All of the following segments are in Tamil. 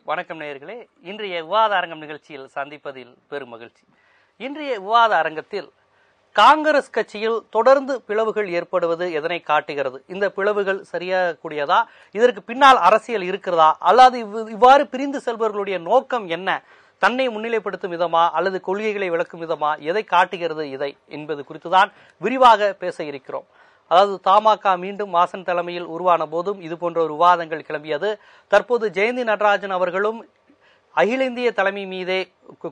வணக்கம் நேயர்களே. இன்றைய விவாத அரங்கம் நிகழ்ச்சியில் சந்திப்பதில் பெரும் மகிழ்ச்சி. இன்றைய விவாத அரங்கத்தில் காங்கிரஸ் கட்சியில் தொடர்ந்து பிளவுகள் ஏற்படுவது எதனை காட்டுகிறது? இந்த பிளவுகள் சரியாகக்கூடியதா? இதற்கு பின்னால் அரசியல் இருக்கிறதா? அல்லது இவ்வாறு பிரிந்து செல்பவர்களுடைய நோக்கம் என்ன? தன்னை முன்னிலைப்படுத்தும் விதமா அல்லது கொள்கைகளை விளக்கும் விதமா? எதை காட்டுகிறது இதை என்பது குறித்துதான் விரிவாக பேச இருக்கிறோம். அதாவது தமாக மீண்டும் வாசன் தலைமையில் உருவான போதும் இது போன்ற ஒரு விவாதங்கள் கிளம்பியது. தற்போது ஜெயந்தி நடராஜன் அவர்களும் அகில இந்திய தலைமை மீதே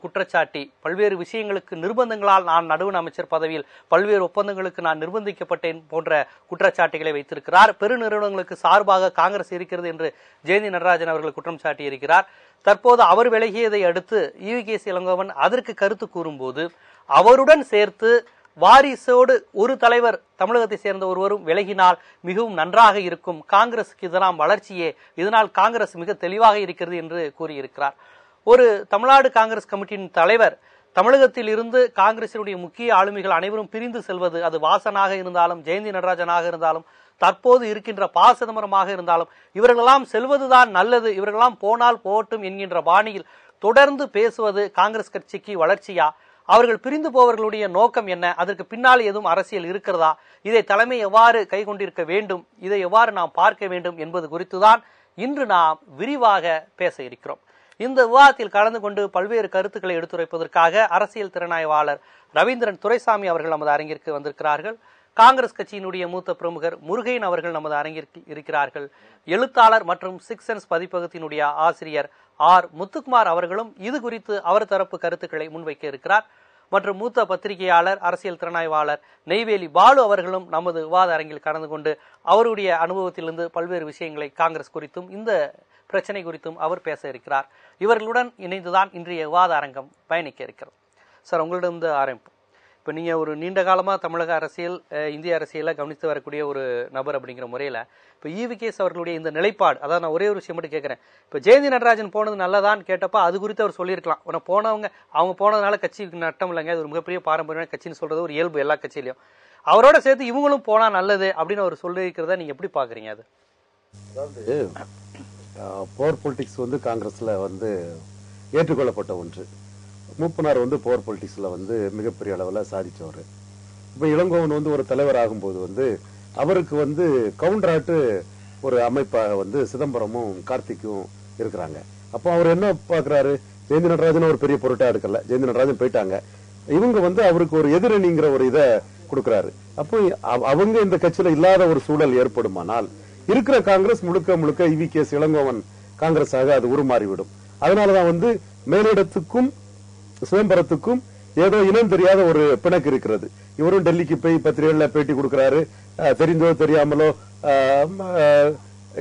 குற்றச்சாட்டி பல்வேறு விஷயங்களுக்கு நிர்பந்தங்களால் நான் நடுவண் அமைச்சர் பதவியில் பல்வேறு ஒப்பந்தங்களுக்கு நான் நிர்பந்திக்கப்பட்டேன் போன்ற குற்றச்சாட்டுகளை வைத்திருக்கிறார். பெருநிறுவனங்களுக்கு சார்பாக காங்கிரஸ் இருக்கிறது என்று ஜெயந்தி நடராஜன் அவர்கள் குற்றம் சாட்டி இருக்கிறார். தற்போது அவர் விலகியதை அடுத்து ஈவிகேசி இளங்கோவன் அதற்கு கருத்து கூறும்போது அவருடன் சேர்த்து வாரிசோடு ஒரு தலைவர் தமிழகத்தை சேர்ந்த ஒருவரும் விலகினால் மிகவும் நன்றாக இருக்கும், காங்கிரசுக்கு இதெல்லாம் வளர்ச்சியே, இதனால் காங்கிரஸ் மிக தெளிவாக இருக்கிறது என்று கூறியிருக்கிறார். ஒரு தமிழ்நாடு காங்கிரஸ் கமிட்டியின் தலைவர் தமிழகத்தில் இருந்து காங்கிரசினுடைய முக்கிய ஆளுமைகள் அனைவரும் பிரிந்து செல்வது, அது வாசனாக இருந்தாலும் ஜெயந்தி நடராஜனாக இருந்தாலும் தற்போது இருக்கின்ற ப. சிதம்பரமாக இருந்தாலும் இவர்களெல்லாம் செல்வதுதான் நல்லது, இவர்களெல்லாம் போனால் போகட்டும் என்கின்ற பாணியில் தொடர்ந்து பேசுவது காங்கிரஸ் கட்சிக்கு வளர்ச்சியா? அவர்கள் பிரிந்து போவர்களுடைய நோக்கம் என்ன? அதற்கு பின்னால் எதுவும் அரசியல் இருக்கிறதா? இதை தலைமை எவ்வாறு கைகொண்டிருக்க வேண்டும், இதை எவ்வாறு நாம் பார்க்க வேண்டும் என்பது குறித்துதான் இன்று நாம் விரிவாக பேச இருக்கிறோம். இந்த விவாதத்தில் கலந்து கொண்டு பல்வேறு கருத்துக்களை எடுத்துரைப்பதற்காக அரசியல் திறனாய்வாளர் ரவீந்திரன் துரைசாமி அவர்கள் நமது அரங்கிற்கு வந்திருக்கிறார்கள். காங்கிரஸ் கட்சியினுடைய மூத்த பிரமுகர் முருகையன் அவர்கள் நமது அரங்கிற்கு இருக்கிறார்கள். எழுத்தாளர் மற்றும் சிக்ஸ் சென்ஸ் பதிப்பகத்தினுடைய ஆசிரியர் ஆர். முத்துக்குமார் அவர்களும் இது குறித்து அவர் தரப்பு கருத்துக்களை முன்வைக்க இருக்கிறார். மற்றும் மூத்த பத்திரிகையாளர் அரசியல் திறனாய்வாளர் நெய்வேலி பாலு அவர்களும் நமது விவாத அரங்கில் கலந்து கொண்டு அவருடைய அனுபவத்திலிருந்து பல்வேறு விஷயங்களை காங்கிரஸ் குறித்தும் இந்த பிரச்சனை குறித்தும் அவர் பேச இருக்கிறார். இவர்களுடன் இணைந்துதான் இன்றைய விவாத அரங்கம் பயணிக்க இருக்கிறது. சார், உங்களிடம் ஆரம்பிப்போம். இப்போ நீங்கள் ஒரு நீண்ட காலமாக தமிழக அரசியல் இந்திய அரசியலை கவனித்து வரக்கூடிய ஒரு நபர் அப்படிங்கிற முறையில் இப்போ ஈவிகேஸ் அவர்களுடைய இந்த நிலைப்பாடு, அதாவது நான் ஒரே ஒரு விஷயம் மட்டும் கேட்குறேன். இப்போ ஜெயந்தி நடராஜன் போனது நல்லதான்னு கேட்டப்போ அது குறித்து அவர் சொல்லியிருக்கலாம். அவங்க போனதுனால கட்சிக்கு நட்டம் இல்லைங்க, அது ஒரு மிகப்பெரிய பாரம்பரியமான கட்சின்னு சொல்றது ஒரு இயல்பு எல்லா கட்சியிலையும். அவரோட சேர்த்து இவங்களும் போனால் நல்லது அப்படின்னு அவர் சொல்லியிருக்கிறத நீங்கள் எப்படி பார்க்குறீங்க? அது அதாவது பவர் பொலிட்டிக்ஸ் காங்கிரஸ்ல ஏற்றுக்கொள்ளப்பட்ட ஒன்று. மூப்பனார் பவர் பொலிட்டிக்ஸ்ல மிகப்பெரிய அளவில் சாதிச்சவர். இப்ப இளங்கோவன் ஒரு தலைவர் ஆகும்போது அவருக்கு கவுண்டராட்டு ஒரு அமைப்பாக சிதம்பரமும் கார்த்திக்கும் இருக்கிறாங்க. அப்போ அவர் என்ன பாக்குறாரு, ஜெயந்தி நடராஜன் ஒரு பெரிய பொருட்டா எடுக்கல, ஜெயந்தி நடராஜன் போயிட்டாங்க, இவங்க அவருக்கு ஒரு எதிரணிங்கிற ஒரு இதை கொடுக்கிறாரு. அப்போ அவங்க இந்த கட்சியில இல்லாத ஒரு சூழல் ஏற்படுமானால் இருக்கிற காங்கிரஸ் முழுக்க முழுக்க ஈவிகேஸ் இளங்கோவன் காங்கிரஸாக அது உருமாறிவிடும். அதனாலதான் மேலிடத்துக்கும் சிதம்பரத்துக்கும் ஏதோ இனம் தெரியாத ஒரு பிணக்கு இருக்கிறது. இவரும் டெல்லிக்கு போய் பத்திரிகைகள்ல பேட்டி கொடுக்கிறாரு. தெரிந்தோ தெரியாமலோ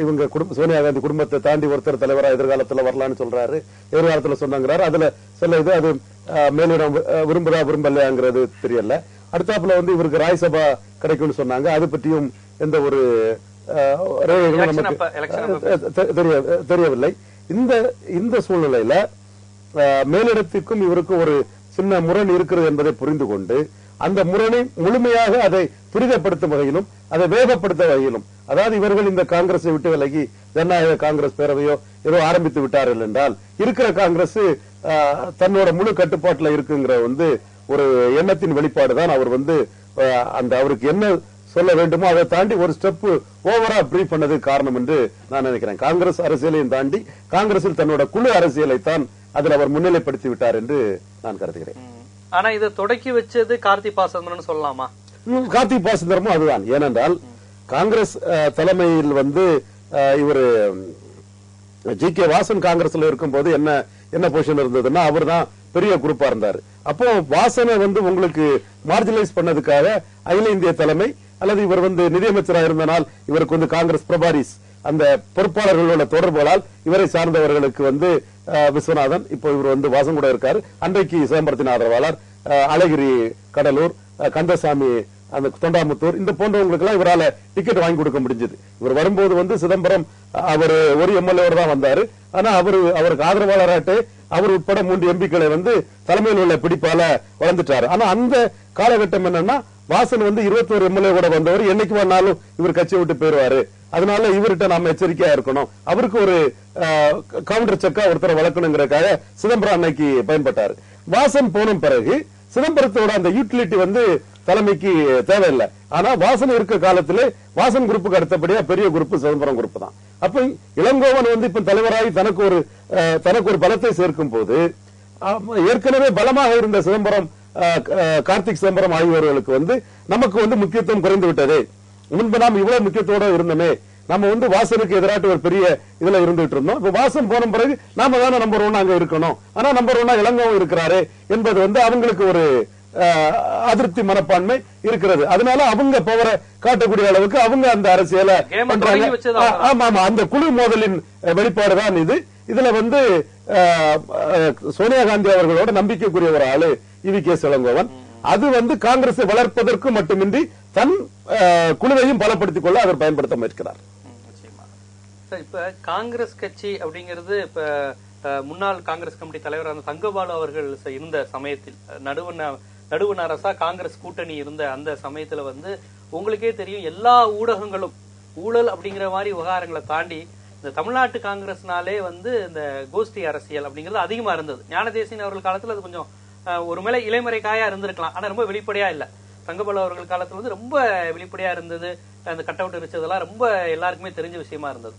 இவங்க சோனியா காந்தி குடும்பத்தை தாண்டி ஒருத்தர் தலைவரா எதிர்காலத்துல வரலான்னு சொல்றாரு. எதிர்காலத்துல சொன்னாங்கிறாரு. அதுல சில இது அது மேலிடம் விரும்புறா விரும்பலையாங்கிறது தெரியல. அடுத்தாப்புல இவருக்கு ராஜ்சபா கிடைக்கும்னு சொன்னாங்க. அது பற்றியும் எந்த ஒரு தெரியவில்லை. இந்த சூழ்நிலையில மேலிடத்திற்கும் இவருக்கும் ஒரு சின்ன முரண் இருக்கிறது என்பதை புரிந்து கொண்டு அந்த முரணை முழுமையாக அதை துரிதப்படுத்தும் வகையிலும் அதை வேகப்படுத்த வகையிலும், அதாவது இவர்கள் இந்த காங்கிரஸை விட்டு விலகி ஜனநாயக காங்கிரஸ் பேரவையோ ஏதோ ஆரம்பித்து விட்டார்கள் என்றால் இருக்கிற காங்கிரஸ் தன்னோட முழு கட்டுப்பாட்டுல இருக்குங்கிற ஒரு எண்ணத்தின் வெளிப்பாடுதான் அவர் அந்த அவருக்கு என்ன சொல்ல வேண்டுமோ அதை தாண்டி ஒரு ஸ்டெப் ஓவரா பிரீஃப் பண்ணது காரணம் என்று நான் நினைக்கிறேன். காங்கிரஸ் அரசியலையும் தாண்டி காங்கிரஸில் தன்னோட குழு அரசியலை தான் அதில் அவர் முன்னிலைப்படுத்தி விட்டார் என்று நான் கருதுகிறேன். ஆனா இதை தொடக்கி வச்சது கார்த்திக் ப. சிதம்பரம் சொல்லலாமா? கார்த்திக் ப. சிதம்பரமும் அதுதான். ஏனென்றால் காங்கிரஸ் தலைமையில் இவர் ஜி.கே. வாசன் காங்கிரஸ்ல இருக்கும் போது என்ன பொசிஷன் இருந்ததுன்னா அவர் தான் பெரிய குரூப்பா இருந்தாரு. அப்போ வாசனை உங்களுக்கு மார்ஜினலைஸ் பண்ணதுக்காக அகில இந்திய தலைமை அல்லது இவர் நிதியமைச்சராக இருந்தனால் இவருக்கு காங்கிரஸ் பிரபாரிஸ் அந்த பொறுப்பாளர்களோட தொடர்புகளால் இவரை சார்ந்தவர்களுக்கு விஸ்வநாதன், இப்போ இவர் வாசன் கூட இருக்காரு, அன்றைக்கு சிதம்பரத்தின் ஆதரவாளர் அழகிரி கடலூர், கந்தசாமி அந்த தொண்டாமுத்தூர், இந்த போன்றவங்களுக்கு எல்லாம் இவரால டிக்கெட் வாங்கி கொடுக்க முடிஞ்சது. இவர் வரும்போது சிதம்பரம் அவர் ஒரு எம்எல்ஏ தான் வந்தாரு. ஆனா அவருக்கு ஆதரவாளராட்டு அவர் உட்பட 3 எம்பிக்களை தலைமையில் உள்ள பிடிப்பால வளர்ந்துட்டாரு. ஆனா அந்த காலகட்டம் என்னன்னா வாசன் வந்து 21 எம்எல்ஏ கூட வந்தவர், என்னைக்கு வேணாலும் இவர் கட்சியை விட்டு போயிருவாரு, அதனால இவர்கிட்ட நாம எச்சரிக்கையா இருக்கணும், அவருக்கு ஒரு கவுண்டர் செக்கா ஒருத்தரை வளர்க்கணுங்கிறதுக்காக சிதம்பரம் அன்னைக்கு பயன்பட்டாரு. வாசன் போன பிறகு சிதம்பரத்தோட அந்த யூட்டிலிட்டி வந்து தலைமைக்கு தேவையில்லை. ஆனா வாசன் இருக்க காலத்துல வாசன் குரூப்புக்கு அடுத்தபடியா பெரிய குரூப் சிதம்பரம் குரூப் தான். அப்ப இளங்கோவன் வந்து இப்ப தலைவராகி தனக்கு ஒரு பலத்தை சேர்க்கும் போது ஏற்கனவே பலமாக இருந்த சிதம்பரம், கார்த்திக் சிதம்பரம் ஆகியோர்களுக்கு வந்து நமக்கு வந்து முக்கியத்துவம் குறைந்து விட்டது. முன்பு நாம் இவ்வளவு முக்கியத்தோட இருந்தோமே, நம்ம வந்து வாசனுக்கு எதிராட்டு ஒரு பெரிய இதுல இருந்துட்டு இருந்தோம். இப்ப வாசன் போன பிறகு நாம தானே நம்பர் 1 அங்க இருக்கணும், ஆனா நம்பர் 1 இளங்கோவன் இருக்கிறாரு என்பது வந்து அவங்களுக்கு ஒரு அதிருப்தி மனப்பான்மை இருக்கிறது. அதனால அவங்க பவரை காட்டக்கூடிய அளவுக்கு அவங்க அந்த அரசியலை பண்றாங்க. ஆமா ஆமா, அந்த குழு மோதலின் வெளிப்பாடுதான் இது. இதுல வந்து சோனியா காந்தி அவர்களோட நம்பிக்கைக்குரிய ஒரு ஆளு EVK இளங்கோவன். அது வந்து காங்கிரஸை வளர்ப்பதற்கு மட்டுமின்றி தன் குழுவையும் பலப்படுத்திக் கொள்ள அவர் பயன்படுத்த முயற்சிக்கிறார். இப்ப காங்கிரஸ் கட்சி அப்படிங்கிறது இப்ப முன்னாள் காங்கிரஸ் கமிட்டி தலைவர் தங்கபாலு அவர்கள் இருந்த சமயத்தில் நடுவண் அரசா காங்கிரஸ் கூட்டணி இருந்த அந்த சமயத்துல வந்து உங்களுக்கே தெரியும், எல்லா ஊடகங்களும் ஊழல் அப்படிங்கிற மாதிரி விவகாரங்களை தாண்டி இந்த தமிழ்நாட்டு காங்கிரஸ்னாலே வந்து இந்த கோஷ்டி அரசியல் அப்படிங்கிறது அதிகமா இருந்தது. ஞானதேசின் அவர்கள் காலத்துல அது கொஞ்சம் ஒரு மேல இலைமறை காயா இருந்திருக்கலாம், ஆனா ரொம்ப வெளிப்படையா இல்ல. தங்கபாலு அவர்கள் காலத்துல வந்து ரொம்ப வெளிப்படையா இருந்தது, அந்த கட் அவுட் இருச்சதெல்லாம் ரொம்ப எல்லாருக்குமே தெரிஞ்ச விஷயமா இருந்தது.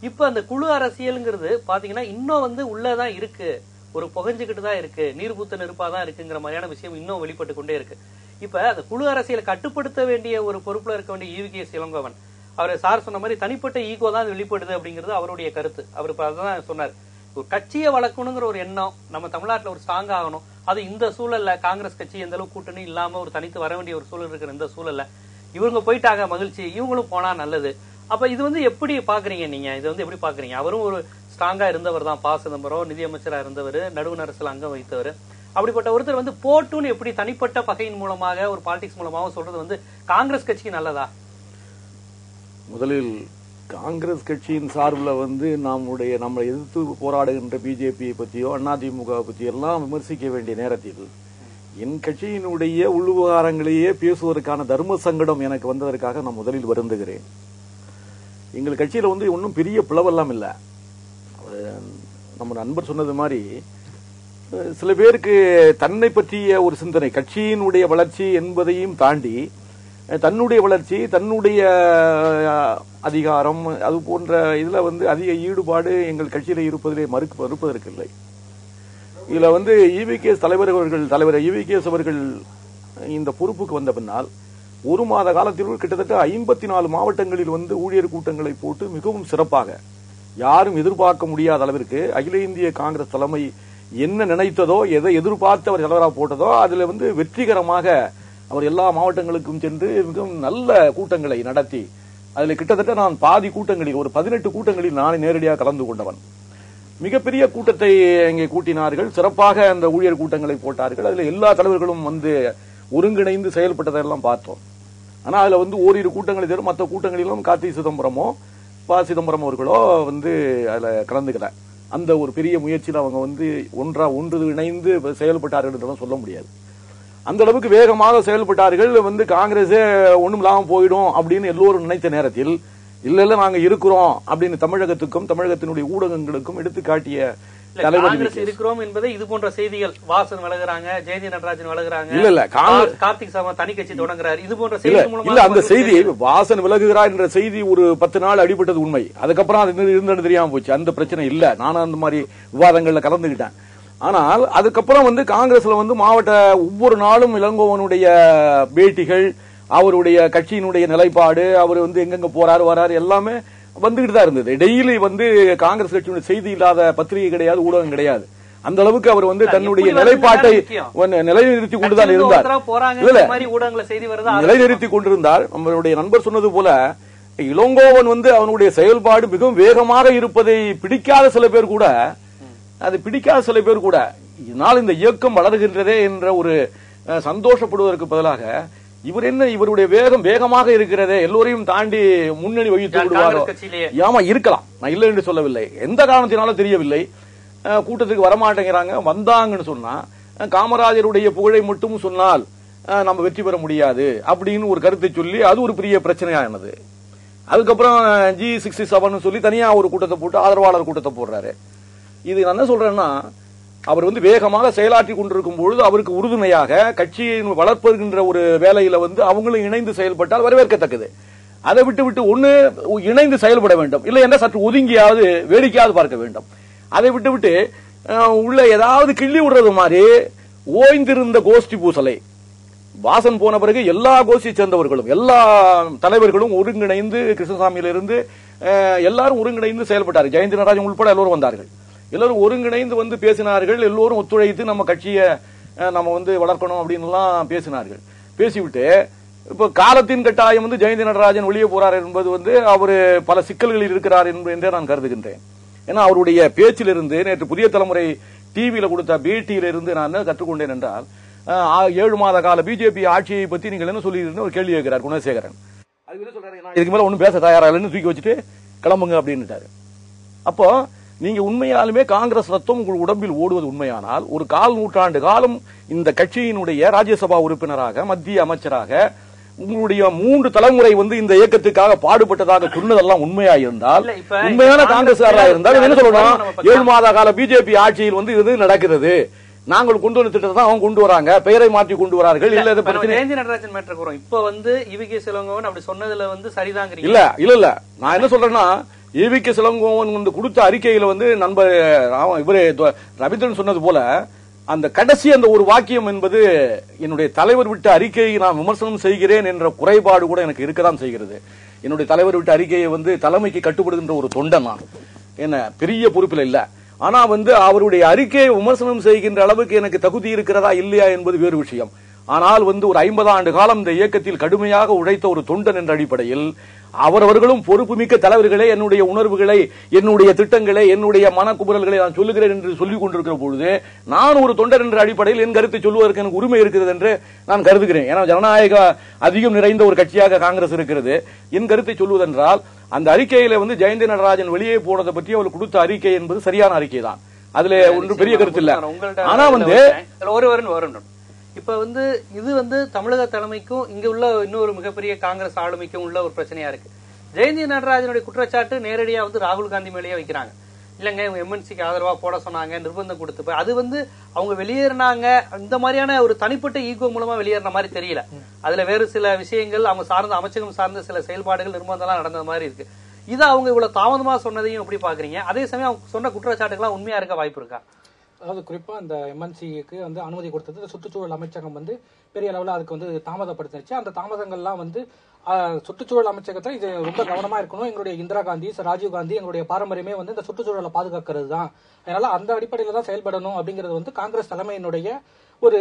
இப்ப அந்த குழு அரசியல்ங்கிறது பாத்தீங்கன்னா இன்னும் வந்து உள்ளதான் இருக்கு, ஒரு புகஞ்சுக்கிட்டு தான் இருக்கு, நீர்பூத்த நெருப்பாதான் இருக்குங்கிற மாதிரியான விஷயம் இன்னும் வெளிப்பட்டு கொண்டே இருக்கு. இப்ப அந்த குழு அரசியலை கட்டுப்படுத்த வேண்டிய ஒரு பொறுப்புல இருக்க வேண்டிய EVK இளங்கோவன் அவர் சார் சொன்ன மாதிரி தனிப்பட்ட ஈகோ தான் வெளிப்படுது அப்படிங்கிறது அவருடைய கருத்து. அவர் அதான் சொன்னார், ஒரு கட்சியை வளர்க்கணுங்கிற ஒரு எண்ணம் நம்ம தமிழ்நாட்டில் ஒரு ஸ்ட்ராங் ஆகணும். அது இந்த சூழல்ல காங்கிரஸ் கட்சி எந்த அளவுக்கு கூட்டணி இல்லாம ஒரு தனித்து வர வேண்டிய ஒரு சூழல் இருக்கிற இந்த சூழல்ல இவங்க போயிட்டாங்க, மகிழ்ச்சி, இவங்களும் போனா நல்லது. அப்ப இது வந்து எப்படி பாக்குறீங்க நீங்க? இது வந்து எப்படி பாக்குறீங்க? அவரும் ஒரு ஸ்ட்ராங்கா இருந்தவர் தான், ப. சிதம்பரம் நிதியமைச்சரா இருந்தவர், நடுவண் அரசுல அங்கம் வகித்தவர். அப்படிப்பட்ட ஒருத்தர் வந்து போட்டுன்னு எப்படி தனிப்பட்ட பகையின் மூலமாக ஒரு பாலிடிக்ஸ் மூலமாக சொல்றது வந்து காங்கிரஸ் கட்சிக்கு நல்லதா? முதலில் காங்கிரஸ் கட்சியின் சார்பில் வந்து நம்மளை எதிர்த்து போராடுகின்ற பிஜேபியை பற்றியோ அதிமுக பற்றியோ எல்லாம் விமர்சிக்க வேண்டிய நேரத்தில் என் கட்சியினுடைய உள்விவகாரங்களையே பேசுவதற்கான தர்ம சங்கடம் எனக்கு வந்ததற்காக நான் முதலில் வருந்துகிறேன். எங்கள் கட்சியில வந்து ஒன்றும் பெரிய பிளவெல்லாம் இல்லை. நம்ம நண்பர் சொன்னது மாதிரி சில பேருக்கு தன்னை பற்றிய ஒரு சிந்தனை, கட்சியினுடைய வளர்ச்சி என்பதையும் தாண்டி தன்னுடைய வளர்ச்சி, தன்னுடைய அதிகாரம், அது போன்ற இதுல வந்து அதிக ஈடுபாடு எங்கள் கட்சியில இருப்பதிலே மறுப்பதற்கில்லை. இதுல வந்து தலைவர் EVK அவர்கள் இந்த பொறுப்புக்கு வந்த பின்னால் ஒரு மாத காலத்தில் கிட்டத்தட்ட 54 மாவட்டங்களில் வந்து ஊழியர் கூட்டங்களை போட்டு மிகவும் சிறப்பாக, யாரும் எதிர்பார்க்க முடியாத அளவிற்கு அகில இந்திய காங்கிரஸ் தலைமை என்ன நினைத்ததோ, எதை எதிர்பார்த்து அவர் தலைவராக போட்டதோ அதுல வந்து வெற்றிகரமாக அவர் எல்லா மாவட்டங்களுக்கும் சென்று மிகவும் நல்ல கூட்டங்களை நடத்தி, அதுல கிட்டத்தட்ட நான் பாதி கூட்டங்களில், ஒரு 18 கூட்டங்களில் நானே நேரடியாக கலந்து கொண்டவன். மிகப்பெரிய கூட்டத்தை இங்கே கூட்டினார்கள், சிறப்பாக அந்த ஊழியர் கூட்டங்களை போட்டார்கள். அதுல எல்லா தலைவர்களும் வந்து ஒருங்கிணைந்து செயல்பட்டதெல்லாம் பார்த்தோம். ஆனா அதுல வந்து ஓரிரு கூட்டங்களை தவிர மற்ற கூட்டங்களிலும் கார்த்திக் சிதம்பரமோ ப. சிதம்பரம் அவர்களோ வந்து அதுல கலந்துக்கல. அந்த ஒரு பெரிய முயற்சியில் அவங்க வந்து ஒன்று இணைந்து செயல்பட்டார்கள் என்றெல்லாம் சொல்ல முடியாது. அந்த அளவுக்கு வேகமாக செயல்பட்டார்கள். வந்து காங்கிரஸே ஒண்ணும் இல்லாம போயிடும் அப்படின்னு எல்லோரும் நினைத்த நேரத்தில் இல்ல நாங்க இருக்கிறோம் அப்படின்னு தமிழகத்துக்கும் தமிழகத்தினுடைய ஊடகங்களுக்கும் எடுத்து காட்டிய காங்கிரஸ் இருக்கிறோம் என்பதை இது போன்ற செய்திகள், வாசன் விலகுறாங்க, ஜெயந்தி நடராஜன் விலகுறாங்க, இல்ல கார்த்திக் சாமா தனி கட்சி தொடங்குறாரு, இது போன்ற செய்தி இல்ல. அந்த செய்தி வாசன் விலகுகிறார் என்ற செய்தி ஒரு 10 நாள் அடிபட்டது உண்மை. அதுக்கப்புறம் அது இருந்தது தெரியாம போச்சு. அந்த பிரச்சனை இல்ல. நானும் அந்த மாதிரி விவாதங்கள்ல கலந்துகிட்டேன். ஆனால் அதுக்கப்புறம் வந்து காங்கிரஸ்ல வந்து மாவட்ட ஒவ்வொரு நாளும் இளங்கோவனுடைய பேட்டிகள், அவருடைய கட்சியினுடைய நிலைப்பாடு, அவர் வந்து எங்கெங்க போறாரு வராரு எல்லாமே வந்துகிட்டு தான் இருந்தது. டெய்லி வந்து காங்கிரஸ் கட்சியுடைய செய்தி இல்லாத பத்திரிகை கிடையாது, ஊடகம் கிடையாது. அந்த அளவுக்கு அவர் வந்து தன்னுடைய நிலைப்பாட்டை நிலைநிறுத்தி கொண்டுதான் இருந்தார். நிலைநிறுத்தி கொண்டிருந்தார். நம்மளுடைய நண்பர் சொன்னது போல இளங்கோவன் வந்து அவனுடைய செயல்பாடு மிகவும் வேகமாக இருப்பதை பிடிக்காத சில பேர் கூட இதனால் இந்த இயக்கம் வளர்கின்றதே என்ற ஒரு சந்தோஷப்படுவதற்கு பதிலாக இவருடைய வேகம் வேகமாக இருக்கிறதே, எல்லோரையும் தாண்டி முன்னணி வகித்து விடுவாரோ? ஆமா, இருக்கலாம், நான் இல்லை என்று சொல்லவில்லை. எந்த காரணத்தினாலும் தெரியவில்லை. கூட்டத்துக்கு வரமாட்டேங்கிறாங்க. வந்தாங்கன்னு சொன்னா காமராஜருடைய புகழை மட்டும் சொன்னால் நம்ம வெற்றி பெற முடியாது அப்படின்னு ஒரு கருத்தை சொல்லி அது ஒரு பெரிய பிரச்சனையானது. அதுக்கப்புறம் G67 சொல்லி தனியா ஒரு கூட்டத்தை போட்டு ஆதரவாளர் கூட்டத்தை போடுறாரு. இது நான் என்ன சொல்றேன்னா, அவர் வேகமாக செயலாற்றி கொண்டிருக்கும் பொழுது அவருக்கு உறுதுணையாக கட்சியை வளர்ப்புகின்ற ஒரு வேலையில அவங்களும் இணைந்து செயல்பட்டால் வரவேற்கத்தக்கது. அதை விட்டு ஒண்ணு இணைந்து செயல்பட வேண்டும், இல்லை என்ற சற்று ஒதுங்கியாவது வேடிக்கையாவது பார்க்க வேண்டும். அதை விட்டு உள்ள ஏதாவது கிள்ளி விடுறது மாதிரி ஓய்ந்திருந்த கோஷ்டி பூசலை வாசன் போன பிறகு எல்லா கோஷ்டியை சேர்ந்தவர்களும் எல்லா தலைவர்களும் ஒருங்கிணைந்து கிருஷ்ணசாமியிலிருந்து எல்லாரும் ஒருங்கிணைந்து செயல்பட்டார்கள். ஜெயந்தி நடராஜன் உட்பட எல்லோரும் வந்தார்கள். எல்லாரும் ஒருங்கிணைந்து பேசினார்கள். எல்லோரும் ஒத்துழைத்து நம்ம கட்சியை நம்ம வளர்க்கணும் அப்படின்னு எல்லாம் பேசினார்கள். பேசிவிட்டு இப்ப காலத்தின் கட்டாயம் ஜெயந்தி நடராஜன் வெளியே போறார் என்பது அவரு பல சிக்கல்களில் இருக்கிறார் என்றே நான் கருதுகின்றேன். ஏன்னா அவருடைய பேச்சிலிருந்து நேற்று புதிய தலைமுறை டிவியில கொடுத்த பேட்டியிலிருந்து நான் என்ன கற்றுக்கொண்டேன் என்றால், 7 மாத கால பிஜேபி ஆட்சியை பத்தி நீங்கள் என்ன சொல்லி ஒரு கேள்வி கேட்கிறார் குணசேகரன். அதுக்கு என்ன சொல்றாரு, இதுக்கு மேல ஒன்னும் பேச தயாரா இல்லைன்னு தூக்கி வச்சுட்டு கிளம்புங்க அப்படின்னுட்டாரு. அப்போ நீங்க உண்மையாலுமே காங்கிரஸ் ரத்தம் உங்கள் உடம்பில் ஓடுவது உண்மையானால் ஒரு 1/4 நூற்றாண்டு காலம் இந்த கட்சியினுடைய ராஜ்யசபா உறுப்பினராக மத்திய அமைச்சராக உங்களுடைய 3 தலைமுறை இந்த இயக்கத்துக்காக பாடுபட்டதாக சொன்னதெல்லாம் உண்மையா இருந்தால், உண்மையான காங்கிரஸ்காரராக இருந்தால் என்ன சொல்லணும், 7 மாத கால பிஜேபி ஆட்சியில் இது நடக்கிறது, நாங்கள் கொண்டு வந்த திட்டத்தை அவங்க கொண்டு வராங்க, பெயரை மாற்றி கொண்டு வரார்கள். இல்ல இது பிரச்சனை. ஜெயந்தி நடராஜன் மேட்டர் கூறோம். இப்ப இவிகே சிலங்கோவன் அப்படி சொன்னதுல சரிதாங்க. இல்ல நான் என்ன சொல்றேன்னா, ஈவிகே சிலங்கோவன் கொடுத்த அறிக்கையில நண்பர் இவரே ரவீந்திரன் சொன்னது போல அந்த கடைசி அந்த ஒரு வாக்கியம் என்பது என்னுடைய தலைவர் விட்ட அறிக்கையை நான் விமர்சனம் செய்கிறேன் என்ற குறைபாடு கூட எனக்கு இருக்கதான் செய்கிறது. என்னுடைய தலைவர் விட்ட அறிக்கையை தலைமைக்கு கட்டுப்படுகின்ற ஒரு தொண்டன் நான், என்ன பெரிய பொறுப்பில் இல்ல. ஆனா அவருடைய அறிக்கையை விமர்சனம் செய்கின்ற அளவுக்கு எனக்கு தகுதி இருக்கிறதா இல்லையா என்பது வேறு விஷயம். ஆனால் ஒரு 50 ஆண்டு காலம் இந்த இயக்கத்தில் கடுமையாக உழைத்த ஒரு தொண்டன் என்ற அடிப்படையில் அவரவர்களும் பொறுப்புமிக்க தலைவர்களே என்னுடைய உணர்வுகளை, என்னுடைய திட்டங்களை, என்னுடைய மனக்குமுறல்களை நான் சொல்லுகிறேன் என்று சொல்லிக் கொண்டிருக்கிற பொழுது நான் ஒரு தொண்டர் என்ற அடிப்படையில் என் கருத்தை சொல்வதற்கு எனக்கு உரிமை இருக்கிறது என்று நான் கருதுகிறேன். ஏன்னா ஜனநாயக அதிகம் நிறைந்த ஒரு கட்சியாக காங்கிரஸ் இருக்கிறது. என் கருத்தை சொல்வதென்றால் அந்த அறிக்கையில ஜெயந்தி நடராஜன் வெளியே போனதை பற்றி அவர் கொடுத்த அறிக்கை என்பது சரியான அறிக்கை தான். அதுல ஒன்று பெரிய கருத்து இல்ல. ஆனா வரணும். இப்ப இது தமிழக தலைமைக்கும் இங்க உள்ள இன்னொரு மிகப்பெரிய காங்கிரஸ் ஆளுமைக்கும் உள்ள ஒரு பிரச்சனையா இருக்கு. ஜெயந்தி நடராஜனுடைய குற்றச்சாட்டு நேரடியா ராகுல் காந்தி மேலேயே வைக்கிறாங்க. இல்லங்க இவங்க எம்என்சிக்கு ஆதரவா போட சொன்னாங்க, நிர்பந்தம் கொடுத்து அது அவங்க வெளியேறினாங்க. இந்த மாதிரியான ஒரு தனிப்பட்ட ஈகோ மூலமா வெளியேறின மாதிரி தெரியல. அதுல வேறு சில விஷயங்கள் அவங்க சார்ந்த அமைச்சகம் சார்ந்த சில செயல்பாடுகள் நிர்பந்தம் நடந்த மாதிரி இருக்கு. இதை அவங்க இவ்வளவு தாமதமா சொன்னதையும் எப்படி பாக்குறீங்க? அதே சமயம் அவங்க சொன்ன குற்றச்சாட்டுகள்லாம் உண்மையா இருக்க வாய்ப்பு இருக்கா? அதாவது குறிப்பா இந்த எம்என்சிக்கு அனுமதி கொடுத்தது சுற்றுச்சூழல் அமைச்சகம் பெரிய அளவில் அதுக்கு தாமதப்படுத்திருச்சு. அந்த தாமதங்கள்லாம் சுற்றுச்சூழல் அமைச்சகத்தை இது ரொம்ப கவனமா இருக்கணும். எங்களுடைய இந்திரா காந்தி, ராஜீவ் காந்தி எங்களுடைய பாரம்பரியமே இந்த சுற்றுச்சூழலை பாதுகாக்கிறது தான். அதனால அந்த அடிப்படையில தான் செயல்படணும் அப்படிங்கிறது காங்கிரஸ் தலைமையினுடைய ஒரு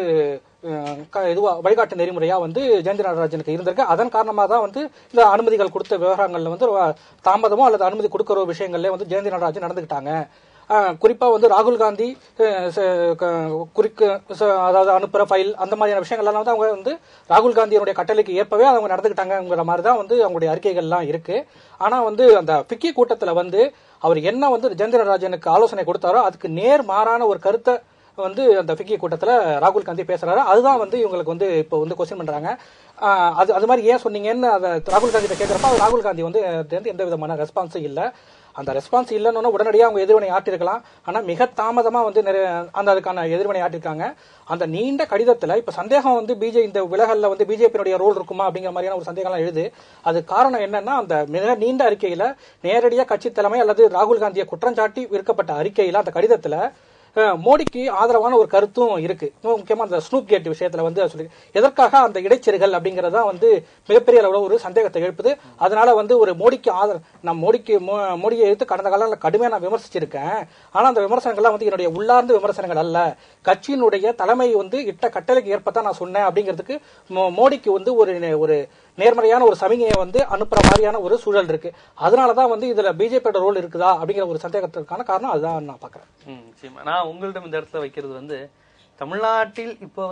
வழிகாட்டு நெறிமுறையா ஜெயந்தி நடராஜனுக்கு இருந்திருக்கு. அதன் காரணமா தான் இந்த அனுமதிகள் கொடுத்த விவகாரங்கள்ல தாமதமோ அல்லது அனுமதி கொடுக்கிற விஷயங்கள்ல ஜெயந்தி நடராஜன் நடந்துகிட்டாங்க. குறிப்பா ராகுல் காந்தி அதாவது அனுப்புற ஃபைல் அந்த மாதிரியான விஷயங்கள்லாம் அவங்க ராகுல் காந்தியினுடைய கட்டளைக்கு ஏற்பவே அவங்க நடந்துகிட்டாங்கிற மாதிரி தான் அவங்களுடைய அறிக்கைகள்லாம் இருக்கு. ஆனா அந்த பிக்கி கூட்டத்துல அவர் என்ன ஜெயந்தி நடராஜனுக்கு ஆலோசனை கொடுத்தாரோ அதுக்கு நேர் மாறான ஒரு கருத்தை அந்த பிக்கி கூட்டத்துல ராகுல் காந்தி பேசுறாரு. அதுதான் இவங்களுக்கு இப்போ கொஸ்டின் பண்றாங்க. அது மாதிரி ஏன் சொன்னீங்கன்னு ராகுல் காந்தி கேட்கிறப்ப ராகுல் காந்தி எந்த விதமான ரெஸ்பான்ஸும் இல்ல. அந்த ரெஸ்பான்ஸ் இல்லைன்னு உடனடியாக அவங்க எதிர்வினை ஆற்றிருக்கலாம். ஆனா மிக தாமதமா அந்த அதுக்கான எதிர்வினை ஆற்றிருக்காங்க. அந்த நீண்ட கடிதத்துல இப்ப சந்தேகம் இந்த விலகல்ல பிஜேபியினுடைய ரோல் இருக்குமா அப்படிங்கிற மாதிரியான ஒரு சந்தேகம் எழுது. அது காரணம் என்னன்னா, அந்த மிக நீண்ட அறிக்கையில நேரடியா கட்சி தலைமை அல்லது ராகுல் காந்தியை குற்றஞ்சாட்டி விற்கப்பட்ட அறிக்கையில அந்த கடிதத்துல மோடிக்கு ஆதரவான ஒரு கருத்தும் இருக்கு. முக்கியமா அந்த ஸ்னூப் கேட் விஷயத்துல சொல்லி எதற்காக அந்த இடைச்செருகல் அப்படிங்கறதா மிகப்பெரிய அளவுல ஒரு சந்தேகத்தை எழுப்புது. அதனால ஒரு மோடிக்கு நான் மோடியை எடுத்து கடந்த காலங்களில் கடுமையா நான் விமர்சிச்சிருக்கேன். ஆனா அந்த விமர்சனங்கள்லாம் என்னுடைய உள்ளார்ந்த விமர்சனங்கள் அல்ல, கட்சியினுடைய தலைமை இட்ட கட்டளைக்கு ஏற்பதான் நான் சொன்னேன் அப்படிங்கிறதுக்கு மோடிக்கு ஒரு நேர்மறையான ஒரு சமிகையை அனுப்புற மாதிரியான ஒரு சூழல் இருக்கு. அதனாலதான் இதுல பிஜேபியோட ரோல் இருக்குதா அப்படிங்கிற ஒரு சந்தேகத்திற்கான காரணம் அதுதான் நான் பாக்குறேன். நான் உங்கள்ட்ட இந்த இடத்துல வைக்கிறது தமிழ்நாட்டில் இப்ப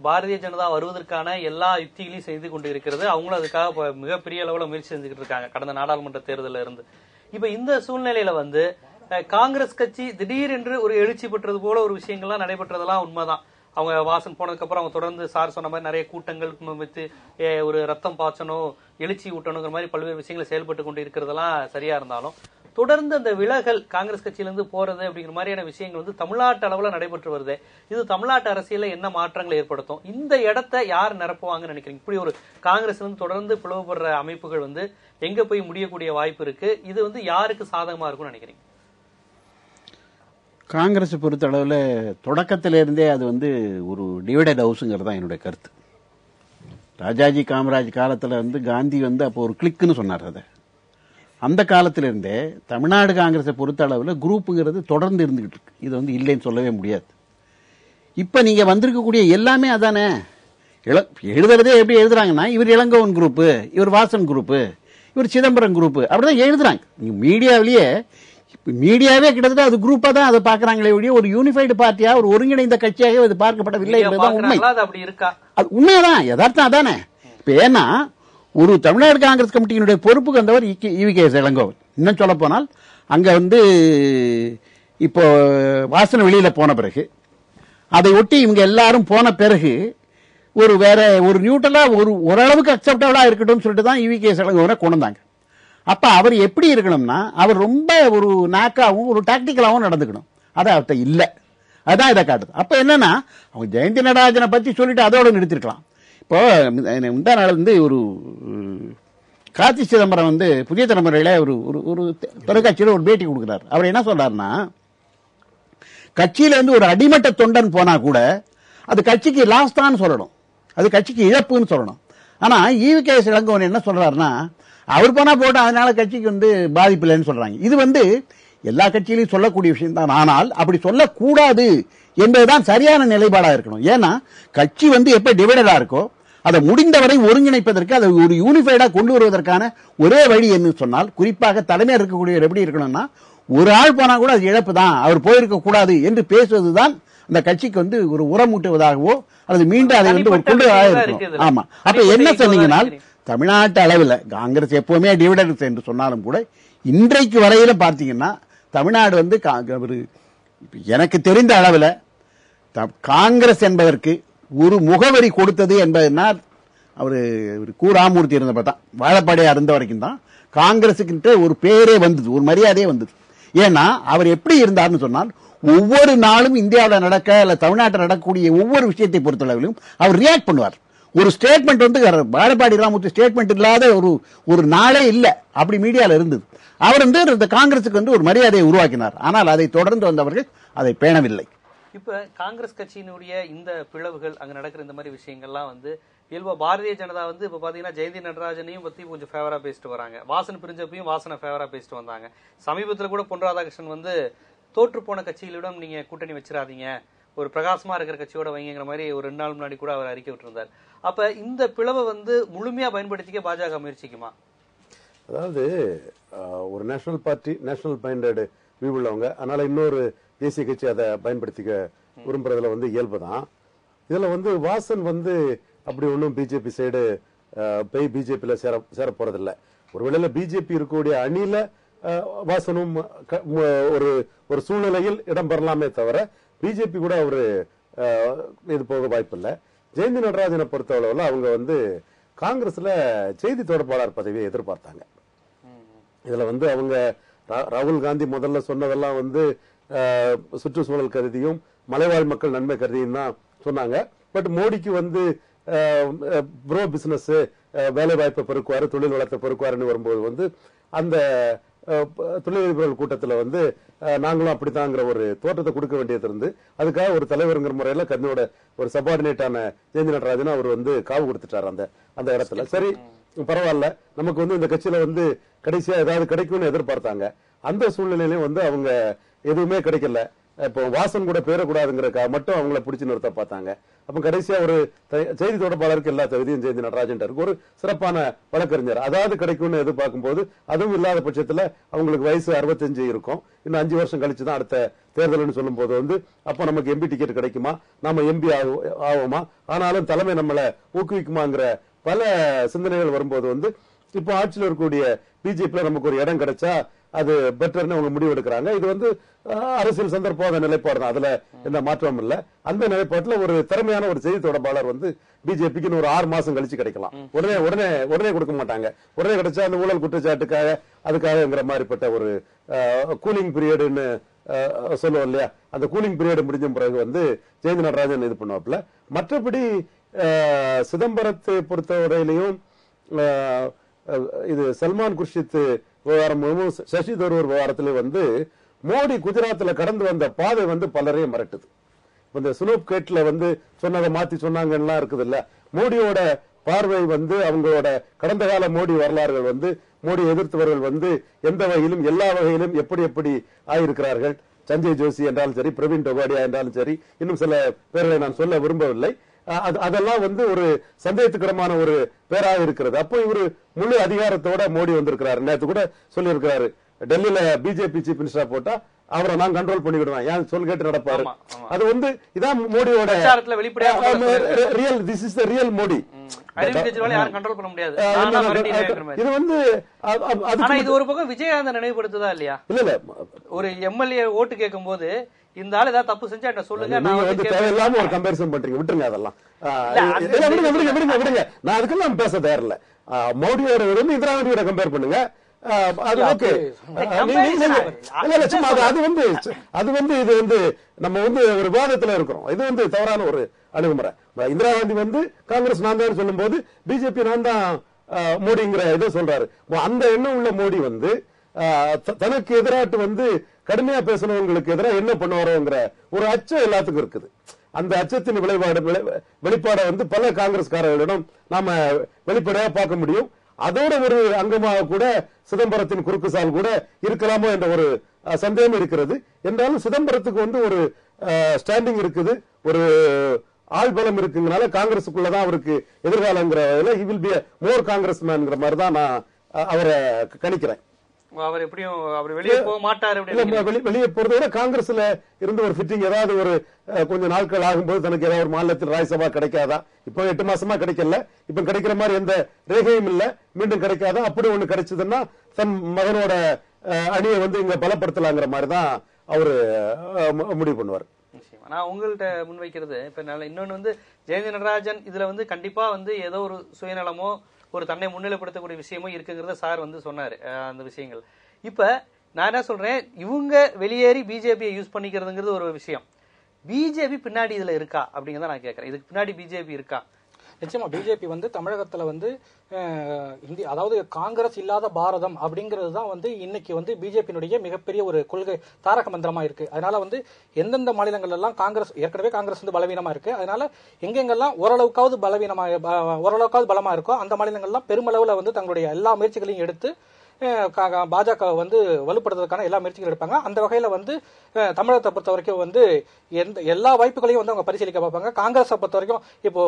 பாரதிய ஜனதா வருவதற்கான எல்லா யுக்திகளையும் செய்து கொண்டு இருக்கிறது. அவங்களும் அதுக்காக மிகப்பெரிய அளவுல முயற்சி செஞ்சுக்கிட்டு இருக்காங்க கடந்த நாடாளுமன்ற தேர்தலில் இருந்து. இப்ப இந்த சூழ்நிலையில காங்கிரஸ் கட்சி திடீரென்று ஒரு எழுச்சி பெற்றது போல ஒரு விஷயங்கள்லாம் நடைபெற்றதெல்லாம் உண்மைதான். அவங்க வாசன் போனதுக்கு அப்புறம் அவங்க தொடர்ந்து சார் சொன்ன மாதிரி நிறைய கூட்டங்கள் வைத்து ஒரு ரத்தம் பாய்ச்சணும், எழுச்சி ஊட்டணுங்கிற மாதிரி பல்வேறு விஷயங்களை செயல்பட்டு கொண்டு இருக்கிறதெல்லாம் சரியா இருந்தாலும் தொடர்ந்து அந்த விலகல் காங்கிரஸ் கட்சியிலிருந்து போறது அப்படிங்கிற மாதிரியான விஷயங்கள் வந்து தமிழ்நாட்டு அளவுல நடைபெற்று வருது. இது தமிழ்நாட்டு அரசியல்ல என்ன மாற்றங்களை ஏற்படுத்தும்? இந்த இடத்தை யார் நிரப்புவாங்கன்னு நினைக்கிறீங்க? இப்படி ஒரு காங்கிரஸ்ல இருந்து தொடர்ந்து பிளவுபடுற அமைப்புகள் வந்து எங்க போய் முடியக்கூடிய வாய்ப்பு இருக்கு? இது வந்து யாருக்கு சாதகமா இருக்கும்னு நினைக்கிறீங்க? காங்கிரஸ் பொறுத்த அளவில் தொடக்கத்திலிருந்தே அது வந்து ஒரு டிவைடட் ஹவுஸுங்கிறது தான் என்னுடைய கருத்து. ராஜாஜி காமராஜ் காலத்தில் வந்து காந்தி வந்து அப்போ ஒரு கிளிக்குன்னு சொன்னார். அதை அந்த காலத்திலிருந்தே தமிழ்நாடு காங்கிரஸை பொறுத்த அளவில் குரூப்புங்கிறது தொடர்ந்து இருந்துகிட்டு இருக்கு. இது வந்து இல்லைன்னு சொல்லவே முடியாது. இப்போ நீங்கள் வந்திருக்கக்கூடிய எல்லாமே அதானே. எழுதுறதே எப்படி எழுதுறாங்கன்னா, இவர் இளங்கோவன் குரூப்பு, இவர் வாசன் குரூப்பு, இவர் சிதம்பரம் குரூப்பு, அப்படிதான் எழுதுறாங்க. மீடியாவிலேயே மீடியாவே கிட்டத்தட்ட அது குரூப்பா தான் அதை பாக்குறாங்களே ஒழிய ஒரு யூனிஃபைடு பார்ட்டியா, ஒரு ஒருங்கிணைந்த கட்சியாக இது பார்க்கப்படவில்லை என்பதுதான் உண்மை. அது உண்மையாதான், யதார்த்தம் அதானே. இப்ப ஏன்னா ஒரு தமிழ்நாடு காங்கிரஸ் கமிட்டியினுடைய பொறுப்புக்கு வந்தவர் ஈவி.கே.எஸ். இளங்கோவன். இன்னும் சொல்ல போனால் அங்க வந்து இப்போ வாசன வெளியில போன பிறகு அதை ஒட்டி இவங்க எல்லாரும் போன பிறகு ஒரு வேற ஒரு நியூட்ரலா ஓரளவுக்கு அக்செப்டபிளா இருக்கட்டும் சொல்லிட்டு தான் ஈவி.கே.எஸ். இளங்கோவனை கொண்டு வந்தாங்க. அப்ப அவர் எப்படி இருக்கணும்னா, அவர் ரொம்ப ஒரு நாக்காவும் ஒரு டாக்டிக்கலாவும் நடந்துக்கணும். அது அவர்கிட்ட இல்ல. அதான் இதை காட்டுது. அப்ப என்னன்னா, அவங்க ஜெயந்தி நடராஜனை பத்தி சொல்லிட்டு அதோட நிறுத்திருக்கலாம். இப்போ முந்தா நாள் வந்து ஒரு கார்த்தி சிதம்பரம் வந்து புதிய தலைமுறையில ஒரு தொலைக்காட்சியில் ஒரு பேட்டி கொடுக்கிறார். அவர் என்ன சொல்றாருன்னா, கட்சியில இருந்து ஒரு அடிமட்ட தொண்டன் போனா கூட அது கட்சிக்கு லாஸ் தான் சொல்லணும், அது கட்சிக்கு இழப்புன்னு சொல்லணும். ஆனா ஈவி.கே.எஸ். இளங்கோவன் என்ன சொல்றாருன்னா, அவர் போனா போட்டு அதனால கட்சிக்கு வந்து பாதிப்பு இல்லைன்னு சொல்றாங்க. இது வந்து எல்லா கட்சியிலையும் சொல்லக்கூடிய விஷயம் தான். ஆனால் அப்படி சொல்லக்கூடாது என்பதுதான் சரியான நிலைப்பாடா இருக்கணும். ஏன்னா கட்சி வந்து எப்ப டிவைடடா இருக்கோ அதை முடிந்தவரை ஒருங்கிணைப்பதற்கு, அதை ஒரு யூனிஃபைடா கொண்டு வருவதற்கான ஒரே வழி என்று சொன்னால், குறிப்பாக தலைமையாக இருக்கக்கூடியவர் எப்படி இருக்கணும்னா, ஒரு ஆள் போனா கூட அது இழப்பு தான், அவர் போயிருக்க கூடாது என்று பேசுவதுதான் அந்த கட்சிக்கு வந்து ஒரு உரமூட்டுவதாகவோ அல்லது மீண்டும் அதை வந்து ஒரு கொண்டு இருக்கணும். ஆமா. அப்ப என்ன சொன்னீங்கன்னா, தமிழ்நாட்டு அளவில் காங்கிரஸ் எப்பவுமே டிவிடன்ஸ் என்று சொன்னாலும் கூட இன்றைக்கு வரையில பார்த்தீங்கன்னா தமிழ்நாடு வந்து எனக்கு தெரிந்த அளவில் காங்கிரஸ் என்பதற்கு ஒரு முகவரி கொடுத்தது என்பதனால் அவர் ராமமூர்த்தி இருந்தப்ப தான், வாழப்பாடியா இருந்த வரைக்கும் தான் காங்கிரஸுக்கு ஒரு பேரே வந்தது, ஒரு மரியாதையே வந்தது. ஏன்னா அவர் எப்படி இருந்தார்னு சொன்னால், ஒவ்வொரு நாளும் இந்தியாவில் நடக்க அல்ல தமிழ்நாட்டில் நடக்கக்கூடிய ஒவ்வொரு விஷயத்தை பொறுத்தளவிலும் அவர் ரியாக்ட் பண்ணுவார். ஒரு ஸ்டேட்மெண்ட் வந்து வாழப்பாடி ராமமூர்த்தி ஸ்டேட்மெண்ட் இல்லாத ஒரு நாளே இல்லை, அப்படி மீடியாவில் இருந்தது. அவர் வந்து இந்த காங்கிரஸுக்கு வந்து ஒரு மரியாதையை உருவாக்கினார். ஆனால் அதை தொடர்ந்து வந்தவர்கள் அதை பேணவில்லை. இப்ப காங்கிரஸ் கட்சியினுடைய இந்த பிளவுகள், அங்க நடக்கிற இந்த மாதிரி விஷயங்கள்லாம் வந்து இயல்பா பாரதிய ஜனதா வந்து இப்ப பாத்தீங்கன்னா ஜெயந்தி நடராஜனையும் பத்தி கொஞ்சம் ஃபேவரா பேசிட்டு வராங்க, வாசன் பிரிஞ்சப்பையும் வாசனை ஃபேவரா பேசிட்டு வந்தாங்க. சமீபத்துல கூட பொன் ராதாகிருஷ்ணன் வந்து தோற்று போன கட்சிகளிடம் நீங்க கூட்டணி வச்சிடாதீங்க, ஒரு பிரகாசமா இருக்கிற கட்சியோட வைங்கிற மாதிரி ஒரு 2 நாள் முன்னாடி கூட அவர் அறிக்கை விட்டுருந்தார். அப்ப இந்த பிளவை வந்து முழுமையா பயன்படுத்திக்க பாஜக முயற்சிக்குமா? அதாவது ஒரு national party, national minded view உள்ளவங்க, அதனால இன்னொரு தேசிய கட்சி அதை பயன்படுத்திக்க விரும்புறதுல வந்து இயல்பு தான். இதுல வந்து வாசன் வந்து அப்படி ஒன்றும் பிஜேபி சைடு போய் பிஜேபியில சேர போறதில்லை. ஒருவேளை பிஜேபி இருக்கக்கூடிய அணியில வாசனும் ஒரு சூழ்நிலையில் இடம் பெறலாமே தவிர பிஜேபி கூட அவரு இது போக வாய்ப்பு இல்லை. ஜெயந்தி நடராஜனை பொறுத்தவளவுல அவங்க வந்து காங்கிரஸ்ல செய்தி தொடர்பாளர் பதவியை எதிர்பார்த்தாங்க. இதுல வந்து அவங்க ராகுல் காந்தி முதல்ல சொன்னதெல்லாம் வந்து சுற்றுச்சூழல் கருதியும் மலைவாழ் மக்கள் நன்மை கருதியும் தான் சொன்னாங்க. பட் மோடிக்கு வந்து ப்ரோ பிசினஸ், வேலை வாய்ப்பை பெருக்குவாரு, தொழில் வளத்தை பெருக்குவாருன்னு வரும்போது வந்து அந்த தொழிலதிபர்கள் கூட்டத்தில் வந்து நாங்களும் அப்படித்தாங்கிற ஒரு தோற்றத்தை கொடுக்க வேண்டியது இருந்து, அதுக்காக ஒரு தலைவருங்கிற முறையில கண்ணோட ஒரு சபார்டினேட்டான ஜெயந்தி நடராஜன் அவர் வந்து காவு கொடுத்துட்டார் அந்த இடத்துல. சரி பரவாயில்ல, நமக்கு வந்து இந்த கட்சியில வந்து கடைசியா ஏதாவது கிடைக்கும்னு எதிர்பார்த்தாங்க. அந்த சூழ்நிலையிலும் வந்து அவங்க எதுவுமே கிடைக்கல. இப்போ வாசன் கூட பேரக்கூடாதுங்கிறதுக்காக மட்டும் அவங்கள பிடிச்சி நிறுத்த பார்த்தாங்க. அப்ப கடைசியா ஒரு செய்தி தொடர்பாளருக்கு எல்லா தகுதியும் ஜெயந்தி நடராஜன் இருக்கு, ஒரு சிறப்பான வழக்கறிஞர், அதாவது கிடைக்கும்னு எதிர்பார்க்கும் போது அதுவும் இல்லாத பட்சத்துல அவங்களுக்கு வயசு 65 இருக்கும். இன்னும் 5 வருஷம் கழிச்சுதான் அடுத்த தேர்தல்னு சொல்லும் போது வந்து அப்ப நமக்கு எம்பி டிக்கெட் கிடைக்குமா, நாம எம்பி ஆகுமா, ஆனாலும் தலைமை நம்மளை ஊக்குவிக்குமாங்கிற பல சிந்தனைகள் வரும்போது வந்து இப்போ ஆட்சியில் இருக்கக்கூடிய பிஜேபியில நமக்கு ஒரு இடம் கிடைச்சா அது பெட்டர்னு அவங்க முடிவு எடுக்கிறாங்க. இது வந்து அரசியல் சந்தர்ப்ப நிலைப்பாடு தான், அதுல எந்த மாற்றமும் இல்ல. அந்த நிலைப்பாட்டுல ஒரு திறமையான ஒரு செய்தி தொடர்பாளர் வந்து பிஜேபிக்கு ஒரு 6 மாசம் கழிச்சு கிடைக்கலாம். உடனே கொடுக்க மாட்டாங்க. உடனே கிடைச்சா அந்த ஊழல் குற்றச்சாட்டுக்காக அதுக்காகங்கிற மாதிரிப்பட்ட ஒரு கூலிங் பீரியடுன்னு சொல்லுவோம் இல்லையா, அந்த கூலிங் பீரியட் முடிஞ்ச பிறகு வந்து ஜெயந்த் நடராஜன் இது பண்ணுவாப்ல. மற்றபடி சிதம்பரத்தை பொறுத்தவரையிலையும் இது சல்மான் குர்ஷித் விவகாரம், சசி தரூர் விவகாரத்திலே வந்து மோடி குஜராத்ல கடந்து வந்த பாதை வந்து பலரையும் மிரட்டுது. இந்த சுனூப் கேட்ல வந்து சொன்னதை மாத்தி சொன்னாங்கன்னா இருக்குது இல்ல, மோடியோட பார்வை வந்து அவங்களோட கடந்த கால மோடி வரலாறுகள் வந்து மோடி எதிர்த்தவர்கள் வந்து எந்த வகையிலும் எல்லா வகையிலும் எப்படி எப்படி ஆயிருக்கிறார்கள். சஞ்சய் ஜோஷி என்றாலும் சரி, பிரவீன் டொகாடியா என்றாலும் சரி, இன்னும் சில பேர்களை நான் சொல்ல விரும்பவில்லை. அதெல்லாம் வந்து ஒரு சந்தேகத்துக்கிடமான ஒரு பேராக இருக்கிறது. அப்போ இவரு முழு அதிகாரத்தோட மோடி வந்திருக்கிறாரு. நேற்று கூட சொல்லி இருக்கிறாரு, டெல்லியில பிஜேபி சீஃப் மினிஸ்டரா போட்டா அவரை நான் கண்ட்ரோல் பண்ணிவிடுவேன், ஏன் சொல் கேட்டு நடப்பாரு. அது வந்து இதான் மோடியோட real, this is the real Modi. இது வந்து இது ஒரு பக்கம் விஜயகாந்த் நினைவுபடுத்துதா இல்லையா? இல்ல ஒரு எம்எல்ஏ ஓட்டு கேட்கும் போது இந்த ஆள் ஏதாவது தப்பு செஞ்சா என்ன சொல்லுங்க, நீங்க வந்து தேவையில்லாம ஒரு கம்பேரிசன் பண்றீங்க, விட்டுருங்க அதெல்லாம். விடுங்க, நான் அதுக்கெல்லாம் பேச தயாரில்ல. மோடியோட வந்து இந்திரா காந்தியோட கம்பேர் பண்ணுங்க, அது ஓகே. அது வந்து இது வந்து நம்ம வந்து ஒரு விவாதத்துல இருக்கிறோம். இது வந்து தவறான ஒரு அணுகுமுறை. இந்திரா காந்தி வந்து காங்கிரஸ் நான் தான் சொல்லும் போது பிஜேபி நான் தான் மோடிங்கிற இதை சொல்றாரு. அந்த எண்ணம் உள்ள மோடி வந்து தனக்கு எதிராட்டு வந்து கடுமையா பேசணுங்களுக்கு எதிராக என்ன பண்ணுவாரோங்கிற ஒரு அச்சம் எல்லாத்துக்கும் இருக்குது. அந்த அச்சத்தின் வெளிப்பாடை வந்து பல காங்கிரஸ்காரர்களிடம் நாம வெளிப்படையா பார்க்க முடியும். அதோட ஒரு அங்கமாக கூட சிதம்பரத்தின் குறுக்கு சால் கூட இருக்கலாமோ என்ற ஒரு சந்தேகம் இருக்கிறது. என்றாலும் சிதம்பரத்துக்கு வந்து ஒரு ஸ்டாண்டிங் இருக்குது, ஒரு ஆள்பலம் இருக்குங்கனால காங்கிரஸுக்குள்ளதான் அவருக்கு எதிர்காலங்கிற he will be a more Congress மேன்ங்கிற மாதிரி தான் நான் அவரை கணிக்கிறேன். அவர் எப்படியும் அவர் வெளியே போக மாட்டாரு. வெளியே போறதை விட காங்கிரஸ்ல இருந்து ஒரு ஃபிட்டிங் ஏதாவது ஒரு கொஞ்சம் நாட்கள் ஆகும்போது தனக்கு ஏதாவது ஒரு மாநிலத்தில் ராஜ்யசபா கிடைக்காதா? இப்போ 8 மாசமா கிடைக்கல, இப்ப கிடைக்கிற மாதிரி எந்த ரேகையும் இல்ல, மீண்டும் கிடைக்காதா? அப்படி ஒண்ணு கிடைச்சதுன்னா தன் மகனோட அணியை வந்து இங்க பலப்படுத்தலாங்கிற மாதிரி தான் அவரு முடிவு பண்ணுவார். நான் உங்கள்கிட்ட முன்வைக்கிறது இப்ப இன்னொன்னு வந்து ஜெயந்த் நடராஜன் இதுல வந்து கண்டிப்பா வந்து ஏதோ ஒரு சுயநலமோ ஒரு தன்னை முன்னிலைப்படுத்தக்கூடிய விஷயமும் இருக்குங்கிறத சார் வந்து சொன்னாரு. அந்த விஷயங்கள் இப்ப நான் என்ன சொல்றேன், இவங்க வெளியேறி பிஜேபியை யூஸ் பண்ணிக்கிறதுங்கிறது ஒரு விஷயம். பிஜேபி பின்னாடி இதுல இருக்கா அப்படிங்கிறத நான் கேட்கறேன். இதுக்கு பின்னாடி பிஜேபி இருக்கா? நிச்சயமா பிஜேபி வந்து தமிழகத்துல வந்து இந்திய அதாவது காங்கிரஸ் இல்லாத பாரதம் அப்படிங்கிறது தான் வந்து இன்னைக்கு வந்து பிஜேபியினுடைய மிகப்பெரிய ஒரு கொள்கை தாரக மந்திரமா இருக்கு. அதனால வந்து எந்தெந்த மாநிலங்கள் எல்லாம் ஏற்கனவே காங்கிரஸ் வந்து பலவீனமா இருக்கு, அதனால எங்கெங்கெல்லாம் ஓரளவுக்காவது பலமா இருக்கோ அந்த மாநிலங்கள்லாம் பெருமளவுல வந்து தங்களுடைய எல்லா முயற்சிகளையும் எடுத்து பாஜக வந்து வலுப்படுத்துறதுக்கான எல்லா முயற்சிகளும் எடுப்பாங்க. அந்த வகையில வந்து தமிழகத்தை பொறுத்த வரைக்கும் வந்து எல்லா வாய்ப்புகளையும் வந்து அவங்க பரிசீலிக்க பார்ப்பாங்க. காங்கிரஸை பொறுத்த வரைக்கும் இப்போ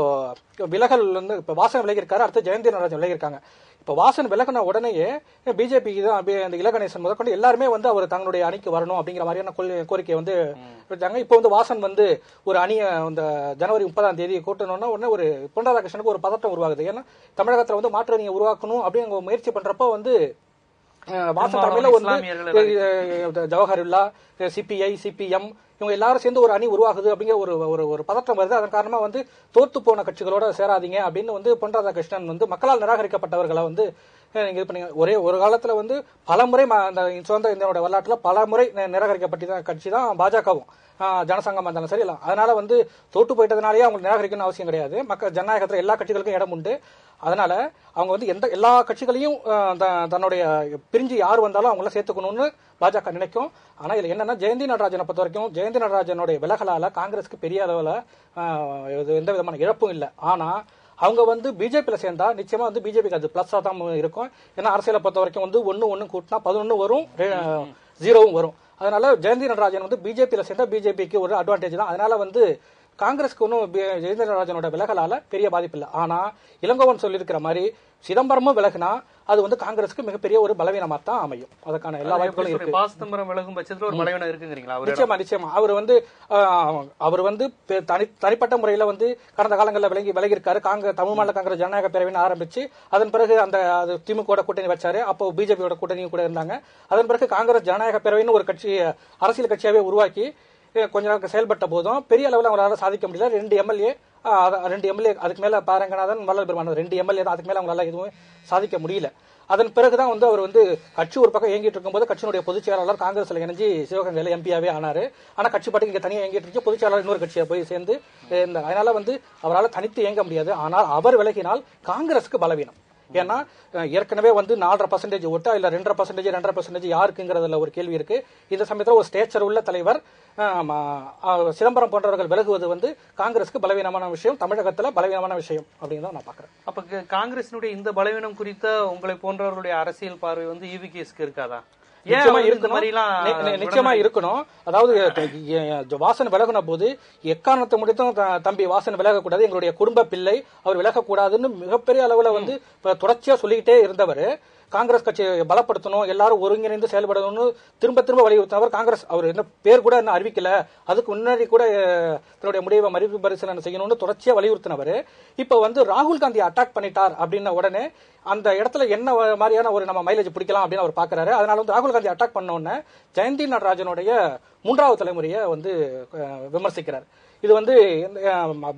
விலகல் வந்து இப்ப வாசன் விலகி இருக்காரு, அடுத்து ஜெயந்தி நடராஜன் விலகி இருக்காங்க. இப்ப வாசன் விலகின உடனேயே பிஜேபி தான் இந்த இலகணேசன் முதற்கொண்டு எல்லாருமே வந்து அவர் தங்களுடைய அணிக்கு வரணும் அப்படிங்கிற மாதிரியான கோரிக்கையை வந்து வச்சாங்க. இப்போ வந்து வாசன் வந்து ஒரு அணியை இந்த ஜனவரி 30ஆம் தேதி கூட்டணும்னா உடனே ஒரு பொன் ராதாகிருஷ்ணனுக்கு ஒரு பதட்டம் உருவாகுது. ஏன்னா தமிழகத்துல வந்து மாற்று அணியை உருவாக்கணும் அப்படின்னு முயற்சி பண்றப்போ வந்து வாசன் தலைமையில வந்து ஜவஹர்லா, சிபிஐ, சிபிஎம் இவங்க எல்லாரும் சேர்ந்து ஒரு அணி உருவாகுது அப்படிங்கிற ஒரு பதற்றம் வருது. அதன் காரணமா வந்து தோத்து போன கட்சிகளோட சேராதீங்க அப்படின்னு வந்து பொன் ராதாகிருஷ்ணன் வந்து மக்களால் நிராகரிக்கப்பட்டவர்களை வந்து இது பண்ணி ஒரு காலத்துல வந்து பலமுறை அந்த சுதந்திர இந்தியாவோட வரலாற்றுல பலமுறை நிராகரிக்கப்பட்ட கட்சி தான் பாஜகவும் ஜனசங்கமா இருந்தாலும் சரி. அதனால வந்து தோட்டு போயிட்டதுனாலேயே அவங்க நிராகரிக்கணும் அவசியம் கிடையாது. மக்கள் ஜனநாயகத்துல எல்லா கட்சிகளுக்கும் இடம் உண்டு. அதனால அவங்க வந்து எல்லா கட்சிகளையும் தன்னுடைய பிரிஞ்சு யார் வந்தாலும் அவங்கள சேர்த்துக்கணும்னு பாஜக நினைக்கும். ஆனா இதுல என்னன்னா ஜெயந்தி நடராஜனை பொறுத்த வரைக்கும் ஜெயந்தி நடராஜனுடைய விலகலால காங்கிரஸுக்கு பெரிய அளவுல எந்த விதமான இழப்பும் இல்லை. ஆனா அவங்க வந்து பிஜேபியில சேர்ந்தா நிச்சயமா வந்து பிஜேபிக்கு அது பிளஸ்ஸா தான் இருக்கும். ஏன்னா அரசியலை பொறுத்த வரைக்கும் வந்து 1 கூட்டினா 11 வரும், 0வும் வரும். அதனால ஜெயந்தி நடராஜன் வந்து பிஜேபியில சேர்ந்தா பிஜேபிக்கு ஒரு அட்வான்டேஜ் தான். அதனால வந்து காங்கிரஸ்க்கு ஒன்றும் ஜெயேந்திர நடராஜனோட விலகலால பெரிய பாதிப்பு இல்லை. ஆனா இளங்கோவன் சொல்லியிருக்கிற மாதிரி சிதம்பரமும் விலகினா அது வந்து காங்கிரஸுக்கு மிகப்பெரிய ஒரு பலவீனமா தான் அமையும். அதுக்கான எல்லா வாய்ப்புகளும் இருக்கு. சிதம்பரம் விலகும் பட்சத்துல ஒரு பலவீனம் இருக்குங்கிறீங்களா? நிச்சயமா அவர் வந்து தனிப்பட்ட முறையில வந்து கடந்த காலங்களில் விலகி இருக்காரு. தமிழ் மாநில காங்கிரஸ் ஜனநாயக பேரவைன்னு ஆரம்பிச்சு அதன் பிறகு அந்த திமுக கூட்டணி வச்சாரு. அப்போ பிஜேபியோட கூட்டணியும் கூட இருந்தாங்க. அதன் பிறகு காங்கிரஸ் ஜனநாயக பேரவைன்னு ஒரு கட்சி அரசியல் கட்சியாவே உருவாக்கி கொஞ்ச நாள் செயல்பட்ட போதும் பெரிய அளவில் அவங்களால சாதிக்க முடியல. 2 எம்எல்ஏ அதுக்கு மேல பாரங்கநாதன் வள்ளல் பெருமான் 2 எம்எல்ஏ தான். அதுக்கு மேல அவங்களால எதுவும் சாதிக்க முடியல. அதன் பிறகுதான் வந்து அவர் வந்து கட்சி ஒரு பக்கம் இயங்கிட்டு இருக்கும்போது கட்சியினுடைய பொதுச் செயலாளர் காங்கிரஸ்ல இணைஞ்சு சிவகங்கையில எம்பியாவே ஆனாரு. ஆனா கட்சி பாட்டுக்கு இங்க தனியாக இயங்கிட்டு இருக்கு. பொதுச் செயலாளர் இன்னொரு கட்சியை போய் சேர்ந்து அதனால வந்து அவரால் தனித்து இயங்க முடியாது. ஆனால் அவர் விலகினால் காங்கிரஸுக்கு பலவீனம். ஏன்னா ஏற்கனவே வந்து 4.5% ஓட்டா இல்ல 2.5% யாருக்குங்கிறதுல ஒரு கேள்வி இருக்கு. இந்த சமயத்தில் ஒரு ஸ்டேச்சர் உள்ள தலைவர் சிதம்பரம் போன்றவர்கள் விலகுவது வந்து காங்கிரஸுக்கு பலவீனமான விஷயம், தமிழகத்துல பலவீனமான விஷயம் அப்படின்னு நான் பாக்குறேன். அப்ப காங்கிரசினுடைய இந்த பலவீனம் குறித்த உங்களை போன்றவர்களுடைய அரசியல் பார்வை வந்து ஈவிகேஸ்க்கு இருக்காதா? நிச்சயமா இருக்கணும். அதாவது வாசன் விலகின போது எக்காரணத்தை முடித்தும் தம்பி வாசன் விலகக்கூடாது, எங்களுடைய குடும்ப பிள்ளை அவர் விலகக்கூடாதுன்னு மிகப்பெரிய அளவுல வந்து தொடர்ச்சியா சொல்லிக்கிட்டே இருந்தவர். காங்கிரஸ் கட்சியை பலப்படுத்தணும், எல்லாரும் ஒருங்கிணைந்து செயல்படணும்னு திரும்ப திரும்ப வலியுறுத்தினவர். காங்கிரஸ் அவர் என்ன பேர் கூட என்ன அறிவிக்கல, அதுக்கு முன்னாடி கூட தன்னுடைய முடிவை மறுபரிசீலனை செய்யணும்னு தொடர்ச்சியா வலியுறுத்தினவர். இப்ப வந்து ராகுல் காந்தி அட்டாக் பண்ணிட்டார் அப்படின்ன உடனே அந்த இடத்துல என்ன மாதிரியான ஒரு நம்ம மைலேஜ் பிடிக்கலாம் அப்படின்னு அவர் பாக்குறாரு. அதனால வந்து ராகுல் காந்தி அட்டாக் பண்ண உடனே ஜெயந்தி நடராஜனுடைய 3வது தலைமுறையை வந்து விமர்சிக்கிறார். இது வந்து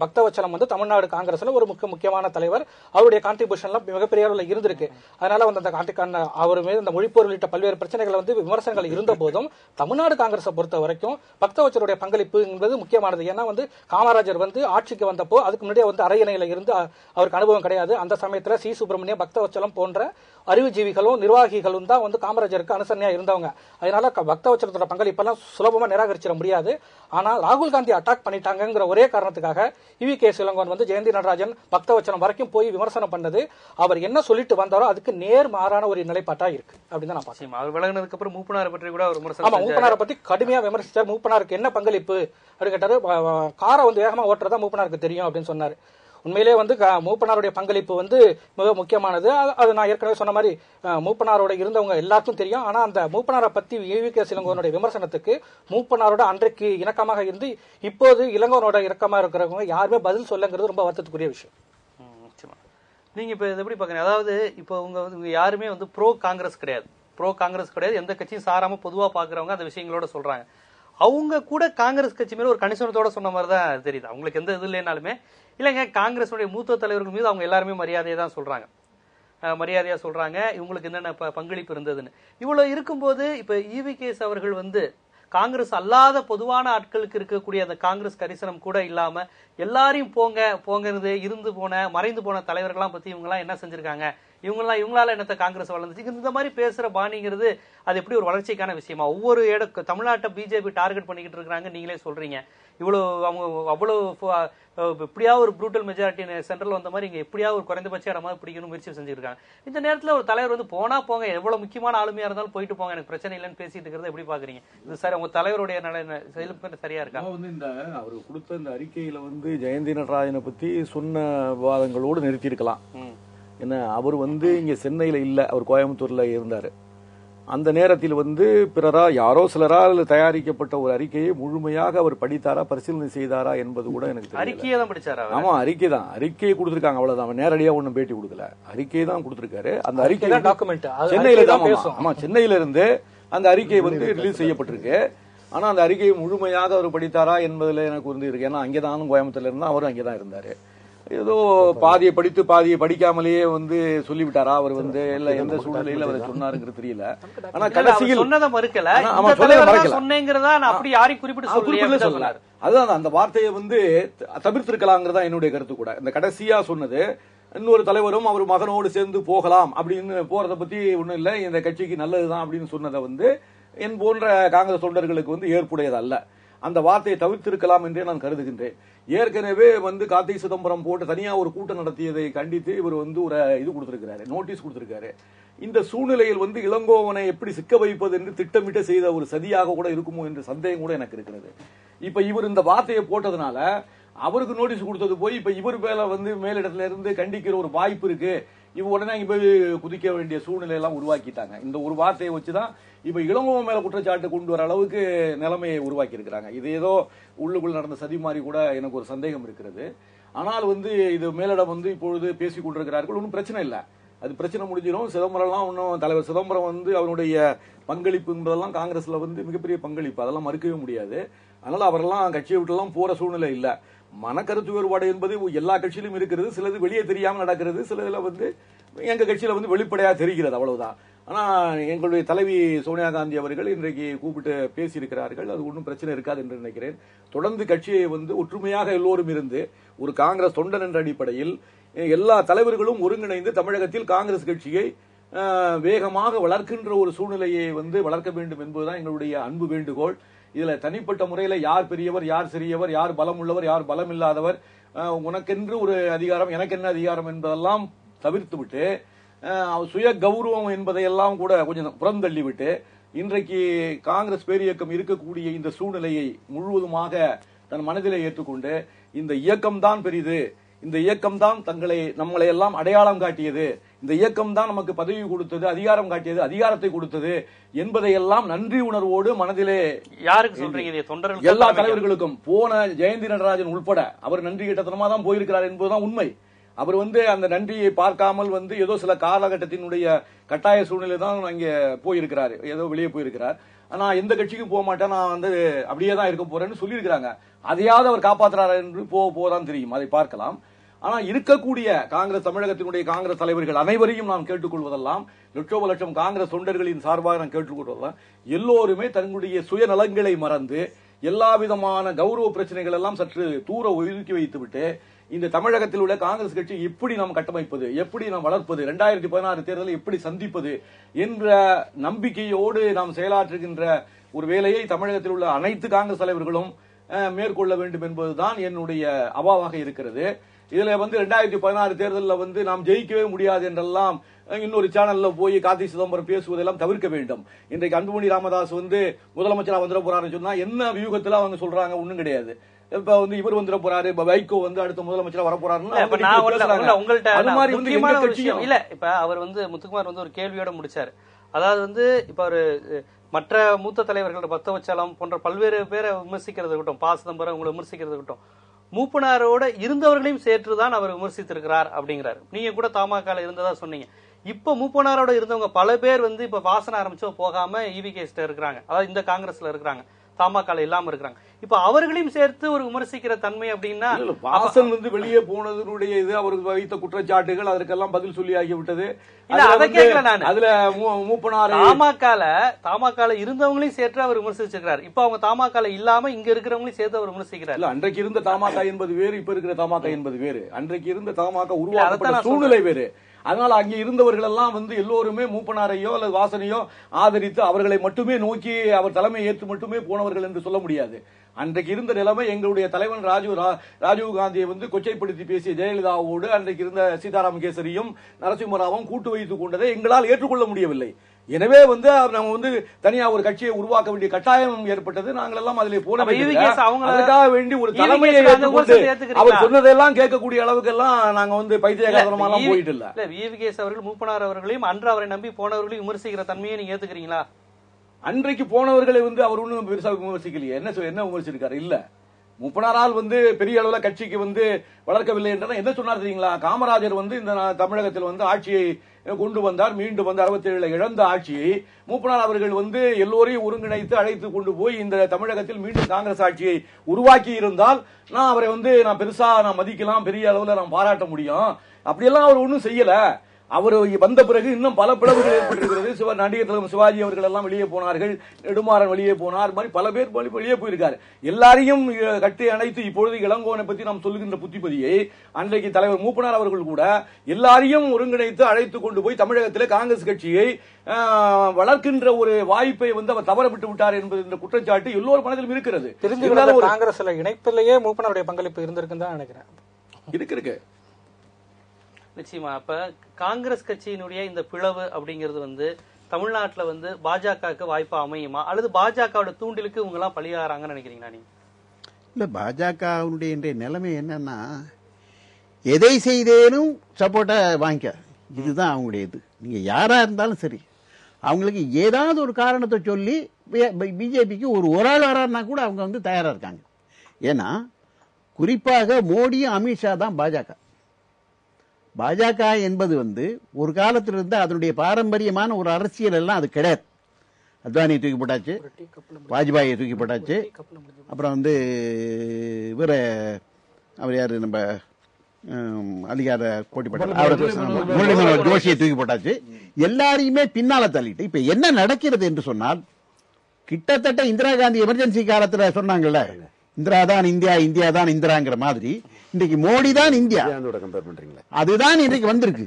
பக்தவச்சலம் வந்து தமிழ்நாடு காங்கிரஸ்ல ஒரு முக்கியமான தலைவர். அவருடைய கான்ட்ரிபியூஷன்லாம் மிகப்பெரிய அளவில் இருந்திருக்கு. அதனால வந்து அந்த அவர் மீது இந்த மொழிப்போர் உள்ளிட்ட பல்வேறு பிரச்சனைகள் வந்து விமர்சனங்கள் இருந்த போதும் தமிழ்நாடு காங்கிரஸை பொறுத்த வரைக்கும் பக்தவச்சருடைய பங்களிப்பு என்பது முக்கியமானது. ஏன்னா வந்து காமராஜர் வந்து ஆட்சிக்கு வந்தப்போ அதுக்கு முன்னாடியே வந்து அரையணையில இருந்து அவருக்கு அனுபவம் கிடையாது. அந்த சமயத்துல சி சுப்பிரமணியம், பக்தவச்சலம் போன்ற அறிவுஜீவிகளும் நிர்வாகிகளும் தான் வந்து காமராஜருக்கு அனுசரணையா இருந்தவங்க. அதனால பக்தவச்சலத்தோட பங்களிப்பெல்லாம் சுலபமா நிராகரிச்சிட முடியாது. ஆனால் ராகுல் காந்தி அட்டாக் பண்ணிட்டாங்கிற ஒரே காரணத்துக்காக ஈவி.கே. இளங்கோவன் வந்து ஜெயந்தி நடராஜன் பக்தவச்சலம் வரைக்கும் போய் விமர்சனம் பண்ணது அவர் என்ன சொல்லிட்டு வந்தாரோ அதுக்கு நேர் மாறான ஒரு நிலைப்பாட்டா இருக்கு அப்படின்னு நான் பாத்தேன். அவர் விலகினதுக்கு அப்புறம் மூப்பனாரை பற்றி கூட ஒரு விமர்சனம், மூப்பனாரை பத்தி கடுமையா விமர்சிச்சார். மூப்பனாருக்கு என்ன பங்களிப்பு அப்படின்னு கேட்டாரு. காரை வந்து வேகமா ஓட்டுறதா மூப்பனாருக்கு தெரியும் அப்படின்னு சொன்னாரு. உண்மையிலே வந்து மூப்பனாருடைய பங்களிப்பு வந்து மிக முக்கியமானது. அது நான் ஏற்கனவே சொன்ன மாதிரி மூப்பனாரோட இருந்தவங்க எல்லாருக்கும் தெரியும். ஆனா அந்த மூப்பனாரை பத்தி ஈவி.கே. இளங்கோவனுடைய விமர்சனத்துக்கு மூப்பனாரோட அன்றைக்கு இணக்கமாக இருந்து இப்போது இளங்கோவனோட இறக்கமா இருக்கிறவங்க யாருமே பதில் சொல்லுங்கிறது ரொம்ப வருத்தத்துக்குரிய விஷயம். நீங்க இப்ப எப்படி பாக்குறீங்க? அதாவது இப்போ உங்க யாருமே வந்து ப்ரோ காங்கிரஸ் கிடையாது, எந்த கட்சியும் சாராம பொதுவா பாக்குறவங்க அந்த விஷயங்களோட சொல்றாங்க. அவங்க கூட காங்கிரஸ் கட்சி மேல ஒரு கணிசனத்தோட சொன்ன மாதிரி தான் தெரியுது. அவங்களுக்கு எந்த இது இல்லைனாலுமே இல்லைங்க, காங்கிரஸுடைய மூத்த தலைவர்கள் மீது அவங்க எல்லாருமே மரியாதையா சொல்றாங்க, இவங்களுக்கு என்னென்ன பங்களிப்பு இருந்ததுன்னு. இவ்வளவு இருக்கும்போது இப்ப ஈவி.கே. அவர்கள் வந்து காங்கிரஸ் அல்லாத பொதுவான ஆட்களுக்கு இருக்கக்கூடிய அந்த காங்கிரஸ் கரிசனம் கூட இல்லாம எல்லாரையும் போங்கிறது இருந்து போன மறைந்து போன தலைவர்கள்லாம் பத்தி இவங்கெல்லாம் என்ன செஞ்சிருக்காங்க, இவங்களால என்னத்த காங்கிரஸ் வளர்ந்துச்சு, இந்த மாதிரி பேசுற பாணிங்கிறது அது எப்படி ஒரு வளர்ச்சிக்கான விஷயமா? ஒவ்வொரு தமிழ்நாட்டை பிஜேபி டார்கெட் பண்ணிக்கிட்டு இருக்காங்க, நீங்களே சொல்றீங்க. அவ்வளவு எப்படியாவது ஒரு ப்ரூட்டல் மெஜாரிட்டி சென்ட்ரல் வந்த மாதிரி இங்க எப்படியாவது ஒரு குறைந்தபட்ச இடமா பிடிக்கணும் முயற்சி செஞ்சிருக்காங்க. இந்த நேரத்துல ஒரு தலைவர் வந்து போங்க, எவ்வளவு முக்கியமான ஆளுமையா இருந்தாலும் போயிட்டு போங்க, எனக்கு பிரச்சனை இல்லைன்னு பேசிட்டு இருக்கிறத எப்படி பாக்குறீங்க? இது சார் உங்க தலைவருடைய செயல்பாடு சரியா இருக்கா? வந்து இந்த அவர் கொடுத்த இந்த அறிக்கையில வந்து ஜெயந்தி நடராஜனை பத்தி சொன்ன விவாதங்களோடு நிறுத்தி இருக்கலாம். என்ன, அவர் வந்து இங்க சென்னையில இல்ல, அவர் கோயம்புத்தூர்ல இருந்தாரு. அந்த நேரத்தில் வந்து யாரோ சிலரால் தயாரிக்கப்பட்ட ஒரு அறிக்கையை முழுமையாக அவர் படித்தாரா, பரிசீலனை செய்தாரா என்பது கூட எனக்கு தெரியல. ஆமா, அறிக்கையை கொடுத்திருக்காங்க, அவ்வளவுதான். அவர் நேரடியா ஒண்ணும் பேட்டி கொடுக்கல, அறிக்கையை தான் கொடுத்திருக்காரு. அந்த அறிக்கை சென்னையில தான், ஆமா, சென்னையில இருந்து அந்த அறிக்கை வந்து ரிலீஸ் செய்யப்பட்டிருக்கு. ஆனா அந்த அறிக்கையை முழுமையாக அவர் படித்தாரா என்பதுல எனக்கு வந்து இருக்கு. ஏன்னா அங்கேதான் கோயம்புத்தூர்ல இருந்தா, அவரும் அங்கேதான் இருந்தாரு. ஏதோ பாதியை படித்து பாதியை படிக்காமலேயே வந்து சொல்லிவிட்டாரா அவர் வந்து, இல்ல எந்த சூழ்நிலையில அவர் சொன்னாருங்கிறது தெரியல. ஆனா கடைசியில் சொன்னார். அதுதான் அந்த வார்த்தையை வந்து தவிர்த்திருக்கலாங்கிறதா என்னுடைய கருத்து கூட. இந்த கடைசியா சொன்னது இன்னொரு தலைவரும் அவர் மகனோடு சேர்ந்து போகலாம் அப்படின்னு போறதை பத்தி ஒண்ணும் இல்லை, இந்த கட்சிக்கு நல்லதுதான் அப்படின்னு சொன்னதை வந்து என் போன்ற காங்கிரஸ் தொண்டர்களுக்கு வந்து ஏற்புடையது அல்ல. அந்த வார்த்தையை தவிர்த்திருக்கலாம் என்றே நான் கருதுகின்றேன். ஏற்கனவே வந்து கார்த்திகை சிதம்பரம் போட்டு தனியா ஒரு கூட்டம் நடத்தியதை கண்டித்து இவர் வந்து ஒரு இது கொடுத்திருக்கிறாரு, நோட்டீஸ் கொடுத்திருக்காரு. இந்த சூழ்நிலையில் வந்து இளங்கோவனை எப்படி சிக்க வைப்பது என்று திட்டமிட்டு செய்த ஒரு சதியாக கூட இருக்குமோ என்ற சந்தேகம் கூட எனக்கு இருக்கிறது. இப்ப இவர் இந்த வார்த்தையை போட்டதுனால அவருக்கு நோட்டீஸ் கொடுத்தது போய் இப்ப இவர் மேல வந்து மேலிடத்துல இருந்து கண்டிக்கிற ஒரு வாய்ப்பு இருக்கு, இவ உடனே அங்க போய் குதிக்க வேண்டிய சூழ்நிலை எல்லாம் உருவாக்கிட்டாங்க. இந்த ஒரு வார்த்தையை வச்சுதான் இப்ப இளங்கோவன் மேல குற்றச்சாட்டு கொண்டு வர அளவுக்கு நிலைமையை உருவாக்கி இருக்கிறாங்க. இது ஏதோ உள்ளுக்குள் நடந்த சதி மாதிரி கூட எனக்கு ஒரு சந்தேகம் இருக்கிறது. ஆனால் வந்து இது மேலிடம் வந்து இப்பொழுது பேசிக் கொண்டிருக்கிறார்கள், ஒன்றும் பிரச்சனை இல்லை, அது பிரச்சனை முடிஞ்சிடும். சிதம்பரம்லாம் ஒன்றும் தலைவர் சிதம்பரம் வந்து அவருடைய பங்களிப்பு என்பதெல்லாம் காங்கிரஸ்ல வந்து மிகப்பெரிய பங்களிப்பு, அதெல்லாம் மறுக்கவே முடியாது. அதனால அவரெல்லாம் கட்சியை விட்டுலாம் போற சூழ்நிலை இல்ல. மனக்கருத்து வேறுபாடு என்பது எல்லா கட்சியிலும் இருக்கிறது, சிலது வெளியே தெரியாம நடக்கிறது, சிலதுல வந்து எங்க கட்சியில வந்து வெளிப்படையா தெரிகிறது, அவ்வளவுதான். ஆனா எங்களுடைய தலைவி சோனியா காந்தி அவர்கள் இன்றைக்கு கூப்பிட்டு பேசியிருக்கிறார்கள், அது ஒன்றும் பிரச்சனை இருக்காது என்று நினைக்கிறேன். தொடர்ந்து கட்சியை வந்து ஒற்றுமையாக எல்லோரும் இருந்து ஒரு காங்கிரஸ் தொண்டன் என்ற அடிப்படையில் எல்லா தலைவர்களும் ஒருங்கிணைந்து தமிழகத்தில் காங்கிரஸ் கட்சியை வேகமாக வளர்க்கின்ற ஒரு சூழ்நிலையை வந்து வளர்க்க வேண்டும் என்பதுதான் எங்களுடைய அன்பு வேண்டுகோள். இதுல தனிப்பட்ட முறையில யார் பெரியவர், யார் சிறியவர், யார் பலம் உள்ளவர், யார் பலம் இல்லாதவர், உனக்கென்று ஒரு அதிகாரம், எனக்கு என்ன அதிகாரம் என்பதெல்லாம் தவிர்த்து விட்டு சுய கௌரவம் என்பதையெல்லாம் கூட கொஞ்சம் புறந்தள்ளிவிட்டு இன்றைக்கு காங்கிரஸ் பேரியக்கம் இருக்கக்கூடிய இந்த சூழ்நிலையை முழுவதுமாக தன் மனதிலே ஏற்றுக்கொண்டு இந்த இயக்கம்தான் பெரிது, இந்த இயக்கம்தான் நம்மளை எல்லாம் அடையாளம் காட்டியது, இந்த இயக்கம் தான் நமக்கு பதவி கொடுத்தது, அதிகாரம் காட்டியது, அதிகாரத்தை கொடுத்தது என்பதையெல்லாம் நன்றி உணர்வோடு மனதிலே யாருக்கு சொல்றீங்க? எல்லா தலைவர்களுக்கும், போன ஜெயந்தி நடராஜன் உள்பட அவர் நன்றி கிட்டத்தனமா தான் போயிருக்கிறார் என்பதுதான் உண்மை. அவர் வந்து அந்த நன்றியை பார்க்காமல் வந்து ஏதோ சில காலகட்டத்தினுடைய கட்டாய சூழ்நிலை தான் அங்கே போயிருக்கிறார், ஏதோ வெளியே போயிருக்கிறார். ஆனா எந்த கட்சிக்கும் போக மாட்டேன், நான் வந்து அப்படியே தான் இருக்க போறேன்னு சொல்லியிருக்கிறாங்க. அதையாவது அவர் காப்பாற்றுறாரு என்று போதான் தெரியும், அதை பார்க்கலாம். ஆனா இருக்கக்கூடிய காங்கிரஸ், தமிழகத்தினுடைய காங்கிரஸ் தலைவர்கள் அனைவரையும் நாம் கேட்டுக்கொள்வதெல்லாம், லட்சோப லட்சம் காங்கிரஸ் தொண்டர்களின் சார்பாக நாம் கேட்டுக்கொள்வதெல்லாம், எல்லோருமே தங்களுடைய சுயநலங்களை மறந்து எல்லா விதமான கௌரவ பிரச்சனைகள் எல்லாம் சற்று தூர ஒதுக்கி வைத்துவிட்டு இந்த தமிழகத்தில் உள்ள காங்கிரஸ் கட்சி எப்படி நாம் கட்டமைப்பது, எப்படி நாம் வளர்ப்பது, 2016 தேர்தலை எப்படி சந்திப்பது என்ற நம்பிக்கையோடு நாம் செயலாற்றுகின்ற ஒரு வேலையை தமிழகத்தில் உள்ள அனைத்து காங்கிரஸ் தலைவர்களும் மேற்கொள்ள வேண்டும் என்பதுதான் என்னுடைய அவாவாக இருக்கிறது. இதுல வந்து 2016 தேர்தலில் வந்து நாம் ஜெயிக்கவே முடியாது என்றெல்லாம் இன்னொரு சேனல்ல போய் கார்த்தி சிதம்பரம் பேசுவதெல்லாம் தவிர்க்க வேண்டும். இன்றைக்கு அன்புமணி ராமதாஸ் வந்து முதலமைச்சரா வந்துட போறாருன்னு சொன்னா என்ன வியூகத்துல அவங்க சொல்றாங்க, ஒண்ணும் கிடையாது. இப்ப வந்து இவர் வந்துட போறாரு, வைகோ வந்து அடுத்த முதலமைச்சரா வர போறாருன்னு இல்ல. இப்ப அவர் வந்து முத்துக்குமார் வந்து ஒரு கேள்வியோட முடிச்சாரு. அதாவது வந்து இப்ப ஒரு மற்ற மூத்த தலைவர்கள் பத்தவச்சலம் போன்ற பல்வேறு பேரை விமர்சிக்கிறது இருக்கட்டும், ப. சிதம்பரம் உங்களை விமர்சிக்கிறது இருக்கட்டும், மூப்பனாரோட இருந்தவர்களையும் சேர்த்துதான் அவர் விமர்சித்திருக்கிறார் அப்படிங்கிறாரு. நீங்க கூட தமாக இருந்ததா சொன்னீங்க. இப்ப மூப்பனாரோட இருந்தவங்க பல பேர் வந்து இப்ப வாசனை ஆரம்பிச்சோ போகாம ஈவிகேஸ்ட இருக்கிறாங்க, அதாவது இந்த காங்கிரஸ்ல இருக்கிறாங்க, தமாக இல்லாம இருக்கிறாங்க. இப்ப அவர்களையும் சேர்த்து ஒரு விமர்சிக்கிற தன்மை அப்படின்னா, வாசன் வந்து வெளியே போனதனுடைய இது அவருக்கு வைத்த குற்றச்சாட்டுகள் அதற்கெல்லாம் பதில் சொல்லி ஆகிவிட்டது. அதை கேட்கல நான். அதுல மூப்பனார் தமாக இருந்தவங்களையும் சேர்த்து அவர் விமர்சிச்சிருக்கிறார். இப்ப அவங்க தமாக இல்லாம இங்க இருக்கிறவங்களையும் சேர்த்து அவர் விமர்சிக்கிறார். அன்றைக்கு இருந்த தமாக என்பது வேறு, இப்ப இருக்கிற தமாக என்பது வேறு. அன்றைக்கு இருந்த தமாக உருவாக்கப்பட்ட சூழ்நிலை வேறு. அதனால அங்கே இருந்தவர்கள் எல்லாம் வந்து எல்லோருமே மூப்பனாரையோ அல்லது வாசனையோ ஆதரித்து அவர்களை மட்டுமே நோக்கி அவர் தலைமை ஏற்று மட்டுமே போனவர்கள் என்று சொல்ல முடியாது. அன்றைக்கு இருந்த நிலைமை, எங்களுடைய தலைவன் ராஜீவ் காந்தியை வந்து கொச்சைப்படுத்தி பேசிய ஜெயலலிதாவோடு அன்றைக்கு இருந்த சீதாராம் கேசரியும் நரசிம்மராவும் கூட்டு வைத்துக் கொண்டதை எங்களால் ஏற்றுக்கொள்ள முடியவில்லை. எனவே வந்து நம்ம வந்து தனியா ஒரு கட்சியை உருவாக்க வேண்டிய கட்டாயம் ஏற்பட்டது. நாங்கள் எல்லாம் அதிலே போன அதுக்காக வேண்டி ஒரு தலைமையை ஏற்றுக்கொண்டு அவர் சொன்னதெல்லாம் கேட்கக்கூடிய அளவுக்கு எல்லாம் நாங்க வந்து பைத்தியகாரமா எல்லாம் போயிட்டு இல்ல. விவிகேஎஸ் அவர்கள் மூப்பனார் அவர்களையும் அன்று அவரை நம்பி போனவர்களையும் விமர்சிக்கிற தன்மையை நீங்க ஏத்துக்கிறீங்களா? அன்றைக்கு போனவர்களை வந்து அவர் ஒன்றும் பெருசா விமர்சிக்கலையே. என்ன விமர்சிருக்காரு? இல்ல, மூப்பனாரால் வந்து பெரிய அளவுல கட்சிக்கு வந்து வளர்க்கவில்லை என்றால் என்ன சொன்னார் தெரியுங்களா? காமராஜர் வந்து இந்த தமிழகத்தில் வந்து ஆட்சியை கொண்டு வந்தார், மீண்டும் வந்து 67 இழந்த ஆட்சியை மூப்பனார் அவர்கள் வந்து எல்லோரையும் ஒருங்கிணைத்து அழைத்து கொண்டு போய் இந்த தமிழகத்தில் மீண்டும் காங்கிரஸ் ஆட்சியை உருவாக்கி இருந்தால் நான் அவரை வந்து பெருசா மதிக்கலாம், பெரிய அளவுல நான் பாராட்ட முடியும். அப்படியெல்லாம் அவர் ஒன்றும் செய்யல. அவர் வந்த பிறகு இன்னும் பல பிளவுகள் ஏற்பட்டிருக்கிறது. நடிகர் தலைவர் சிவாஜி அவர்கள் எல்லாம் வெளியே போனார்கள், நெடுமாறன் வெளியே போனார், மாதிரி பல பேர் வெளியே போயிருக்காரு. எல்லாரையும் கட்டி அணைத்து இப்பொழுது இளங்கோவனை பற்றி நாம் சொல்லுகின்ற புத்திமதியை அன்றைக்கு தலைவர் மூப்பனார் அவர்கள் கூட எல்லாரையும் ஒருங்கிணைத்து அழைத்து கொண்டு போய் தமிழகத்திலே காங்கிரஸ் கட்சியை வளர்க்கின்ற ஒரு வாய்ப்பை வந்து அவர் தவற விட்டு விட்டார் என்பது இந்த குற்றச்சாட்டு எல்லோரும் மனதிலும் இருக்கிறது. காங்கிரஸ்ல இணைப்பிலேயே மூப்பனாருடைய பங்களிப்பு இருந்திருக்குன்னு தான் நினைக்கிறேன். இருக்கு நிச்சயமா. அப்ப காங்கிரஸ் கட்சியினுடைய இந்த பிளவு அப்படிங்கிறது வந்து தமிழ்நாட்டுல வந்து பாஜகவுக்கு வாய்ப்பா அமையுமா, அல்லது பாஜகவோட தூண்டிலுக்கு இவங்க எல்லாம் பலியாறாங்கன்னு நினைக்கிறீங்களா நீங்க? இல்ல பாஜகவுடைய இன்றைய நிலைமை என்னன்னா, எதை செய்தேனும் சப்போர்ட்டா வாங்கிக்க, இதுதான் அவங்களுடைய இது. நீங்க யாரா இருந்தாலும் சரி, அவங்களுக்கு ஏதாவது ஒரு காரணத்தை சொல்லி பிஜேபிக்கு ஒரு ஆள் வராருன்னா கூட அவங்க வந்து தயாரா இருக்காங்க. ஏன்னா குறிப்பாக மோடியும் அமித்ஷா தான் பாஜக. பாஜக என்பது வந்து ஒரு காலத்தில் இருந்து அதனுடைய பாரம்பரியமான ஒரு அரசியல் எல்லாம் அது கிடையாது. அத்வானியை தூக்கி போட்டாச்சு, வாஜ்பாயை தூக்கி போட்டாச்சு, அப்புறம் வந்து இவரை அவர் யாரு நம்ம அதிகார போட்டி போட்டார் ஜோஷியை தூக்கி போட்டாச்சு. எல்லாரையுமே பின்னால தள்ளிட்டு இப்ப என்ன நடக்கிறது என்று சொன்னால், கிட்டத்தட்ட இந்திரா காந்தி எமர்ஜென்சி காலத்துல சொன்னாங்கல்ல, இந்திரா தான் இந்தியா, இந்தியா தான் இந்திராங்கிற மாதிரி இன்றைக்கு மோடி தான் இந்தியா, அதுதான் இன்றைக்கு வந்திருக்கு.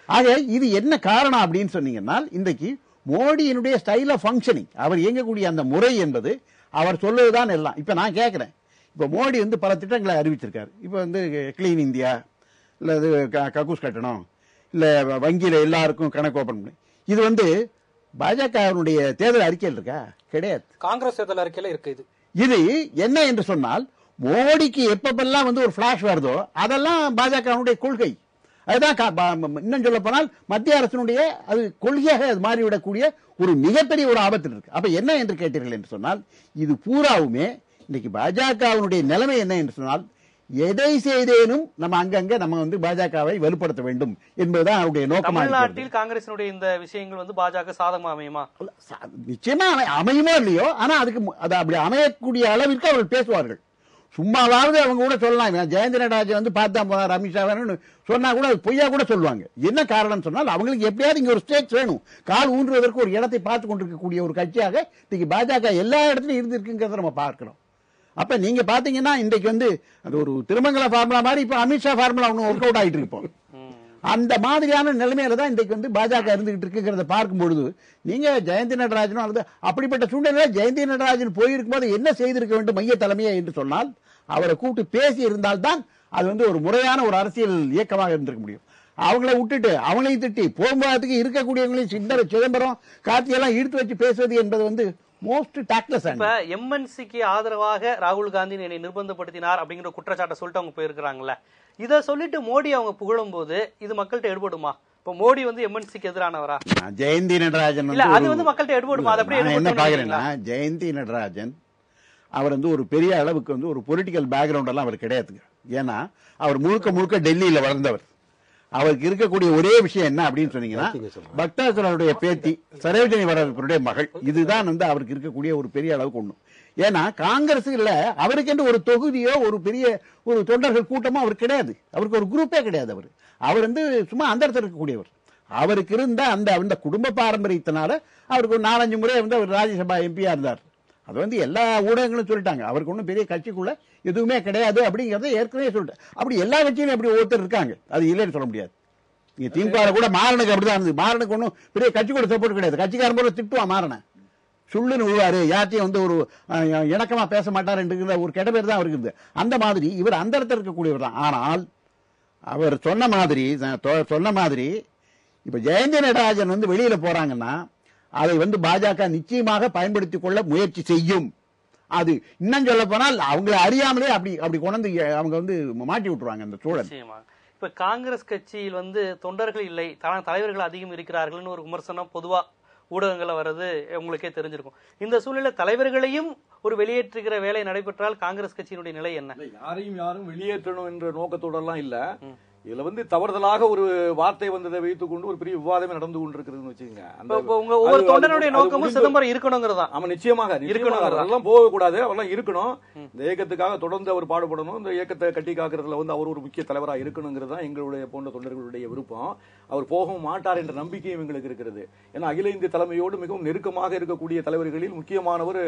ஆக இது என்ன காரணம் அப்படின்னு சொன்னீங்கன்னா, இன்றைக்கு மோடியினுடைய ஸ்டைல் ஆஃப் ஃபங்க்ஷனிங், அவர் இயங்கக்கூடிய அந்த முறை என்பது அவர் சொல்லுவதுதான் எல்லாம். இப்ப நான் கேட்கிறேன், இப்ப மோடி வந்து பல திட்டங்களை அறிவிச்சிருக்காரு. இப்ப வந்து கிளீன் இந்தியா, இல்ல இது கக்கூஸ் கட்டணும், இல்ல வங்கியில எல்லாருக்கும் கணக்கு ஓபன் பண்ணி, இது வந்து பாஜகவுடைய தேர்தல் அறிக்கையில் இருக்கா? கிடையாது. காங்கிரஸ் தேர்தல் அறிக்கையில இருக்கு. இது என்ன என்று சொன்னால், மோடிக்கு எப்பப்பெல்லாம் வந்து ஒரு பிளாஷ் வருதோ அதெல்லாம் பாஜகவுடைய கொள்கை. அதுதான் இன்னும் சொல்ல போனால் மத்திய அரசினுடைய அது கொள்கையாக மாறிவிடக்கூடிய ஒரு மிகப்பெரிய ஒரு ஆபத்து இருக்கு. அப்ப என்ன என்று கேட்டீர்கள் என்று சொன்னால், இது பூராவுமே இன்னைக்கு பாஜகவினுடைய நிலைமை என்ன என்று சொன்னால், எதை செய்தேனும் நம்ம அங்கங்க நம்ம வந்து பாஜகவை வலுப்படுத்த வேண்டும் என்பதுதான் அவருடைய நோக்கம். தமிழ்நாட்டில் காங்கிரசினுடைய இந்த விஷயங்கள் வந்து பாஜக சாதகமா அமையுமா? நிச்சயமா அமையுமோ இல்லையோ, ஆனா அதுக்கு அப்படி அமையக்கூடிய அளவிற்கு அவர்கள் பேசுவார்கள். சும்மாவாவது அவங்க கூட சொல்லலாம், ஜெயந்த் நடராஜன் வந்து பார்த்தா போனார் அமித்ஷா சொன்னா கூட பொய்யா கூட சொல்லுவாங்க. என்ன காரணம் சொன்னால், அவங்களுக்கு எப்படியாவது இங்க ஒரு ஸ்டேட் வேணும், கால் ஊன்றுவதற்கு ஒரு இடத்தை பார்த்து கொண்டிருக்கக்கூடிய ஒரு கட்சியாக இன்னைக்கு பாஜக எல்லா இடத்துலயும் இருந்திருக்குங்கிறத நம்ம பார்க்கிறோம். அப்ப நீங்க பாத்தீங்கன்னா இன்றைக்கு வந்து அது ஒரு திருமங்கல ஃபார்முலா மாதிரி இப்ப அமித்ஷா ஃபார்முலா ஒன்னும் ஒர்க் அவுட் ஆயிட்டு இருப்போம். அந்த மாதிரியான நிலைமையில தான் இன்றைக்கு வந்து பாஜக இருந்துகிட்டு இருக்குங்கிறத பார்க்கும் பொழுது, நீங்க ஜெயந்தி நடராஜனும் அல்லது அப்படிப்பட்ட சூழ்நிலையில ஜெயந்தி நடராஜன் போயிருக்கும் போது என்ன செய்திருக்க வேண்டும் மைய தலைமையை என்று சொன்னால், அவரை கூப்பிட்டு பேசி இருந்தால்தான் அது வந்து ஒரு முறையான ஒரு அரசியல் இயக்கமாக இருந்திருக்க முடியும். அவங்கள விட்டுட்டு அவங்களையும் திட்டி போகும்போதுக்கு இருக்கக்கூடியவங்களையும் சிதம்பரம் கார்த்தியெல்லாம் இழுத்து வச்சு பேசுவது என்பது வந்து மோஸ்ட் டாக்ட்லெஸ். இப்ப எம்என்சிக்கு ஆதரவாக ராகுல் காந்தி என்னை நிர்பந்தப்படுத்தினார் அப்படிங்கிற குற்றச்சாட்டை சொல்லிட்டு அவங்க போயிருக்கிறாங்கல்ல, இதை சொல்லிட்டு மோடி அவங்க புகழும் போது இது மக்கள்கிட்ட எடுபடுமா? இப்ப மோடி வந்து எம்என்சிக்கு எதிரானவரா? ஜெயந்தி நடராஜன் அது வந்து மக்கள்கிட்ட எடுபடுமா? அது அப்படி என்ன பாக்குறேன்னா, ஜெயந்தி நடராஜன் அவர் வந்து ஒரு பெரிய அளவுக்கு வந்து ஒரு பொலிட்டிக்கல் பேக்ரவுண்ட் எல்லாம் அவர் கிடையாதுங்க. ஏன்னா அவர் முழுக்க முழுக்க டெல்லியில வளர்ந்தவர். அவருக்கு இருக்கக்கூடிய ஒரே விஷயம் என்ன அப்படின்னு சொன்னீங்கன்னா, பக்தாசுரனுடைய பேத்தி சரோஜினி வரதனுடைய மகள், இதுதான் வந்து அவருக்கு இருக்கக்கூடிய ஒரு பெரிய அளவுக்கு ஒண்ணு. ஏன்னா காங்கிரஸ் இல்ல அவருக்கு என்று ஒரு தொகுதியோ ஒரு பெரிய ஒரு தொண்டர்கள் கூட்டமோ அவர் கிடையாது, அவருக்கு ஒரு குரூப்பே கிடையாது. அவர் வந்து சும்மா அந்த இடத்துல இருக்கக்கூடியவர். அவருக்கு இருந்த அந்த குடும்ப பாரம்பரியத்தினால அவருக்கு ஒரு 4-5 முறை வந்து அவர் ராஜ்யசபா எம்பியா இருந்தார். அது வந்து எல்லா ஊடகங்களும் சொல்லிட்டாங்க, அவருக்கு ஒன்றும் பெரிய கட்சிக்குள்ள எதுவுமே கிடையாது அப்படிங்கறத ஏற்கனவே சொல்லிட்டேன். அப்படி எல்லா கட்சியிலும் அப்படி ஒருத்தர் இருக்காங்க, அது இல்லைன்னு சொல்ல முடியாது. நீங்க திமுக கூட மாறனுக்கு அப்படிதான் இருந்தது. மாறனுக்கு ஒன்றும் பெரிய கட்சி கூட சப்போர்ட் கிடையாது. கட்சிக்காரன் போல திட்டுவான் மாறனை, சுள்ளுன்னு விழுவாரு, யார்ட்டையும் வந்து ஒரு இணக்கமா பேச மாட்டார் ஒரு கெட்ட பேர் தான் அவருக்கு இருந்து. அந்த மாதிரி இவர் அந்த இடத்துல இருக்கக்கூடியவர் தான். ஆனால் அவர் சொன்ன மாதிரி இப்ப ஜெயந்தி நடராஜன் வந்து வெளியில போறாங்கன்னா அதை வந்து பாஜக நிச்சயமாக பயன்படுத்திக் கொள்ள முயற்சி செய்யும். அது இன்னும் சொல்ல போனால் அவங்களை அறியாமலே அப்படி கொண்டு அவங்க வந்து மாட்டி விட்டுருவாங்க அந்த சூழல். இப்ப காங்கிரஸ் கட்சியில் வந்து தொண்டர்கள் இல்லை, தலைவர்கள் அதிகம் இருக்கிறார்கள் ஒரு விமர்சனம் பொதுவா ஊடகங்கள்ல வர்றது உங்களுக்கே தெரிஞ்சிருக்கும். இந்த சூழ்நிலை தலைவர்களையும் ஒரு வெளியேற்றுகிற வேலை நடைபெற்றால் காங்கிரஸ் கட்சியினுடைய நிலை என்ன? யாரும் வெளியேற்றணும் என்ற நோக்கத்தோட எல்லாம் இல்ல. இதுல வந்து தவறுதலாக ஒரு வார்த்தை வந்ததை வைத்துக் கொண்டு ஒரு பெரிய விவாதமே நடந்து கொண்டிருக்கிறதுன்னு வச்சுக்கோங்க. ஒவ்வொரு தொண்டனுடைய நோக்கமும் சிதம்பரம் இருக்கணுங்கிறதா? ஆமா, நிச்சயமாக இருக்கணும். அதெல்லாம் போக கூடாது, அவெல்லாம் இருக்கணும். இந்த இயக்கத்துக்காக தொடர்ந்து அவர் பாடுபடணும். இந்த இயக்கத்தை கட்டி காக்கிறதுல வந்து அவர் ஒரு முக்கிய தலைவராக இருக்கணுங்கிறது தான் எங்களுடைய போன்ற தொண்டர்களுடைய விருப்பம். அவர் போகவும் மாட்டார் என்ற நம்பிக்கையும் எங்களுக்கு இருக்கிறது. ஏன்னா அகில இந்திய தலைமையோடு மிகவும் நெருக்கமாக இருக்கக்கூடிய தலைவர்களில் முக்கியமானவர்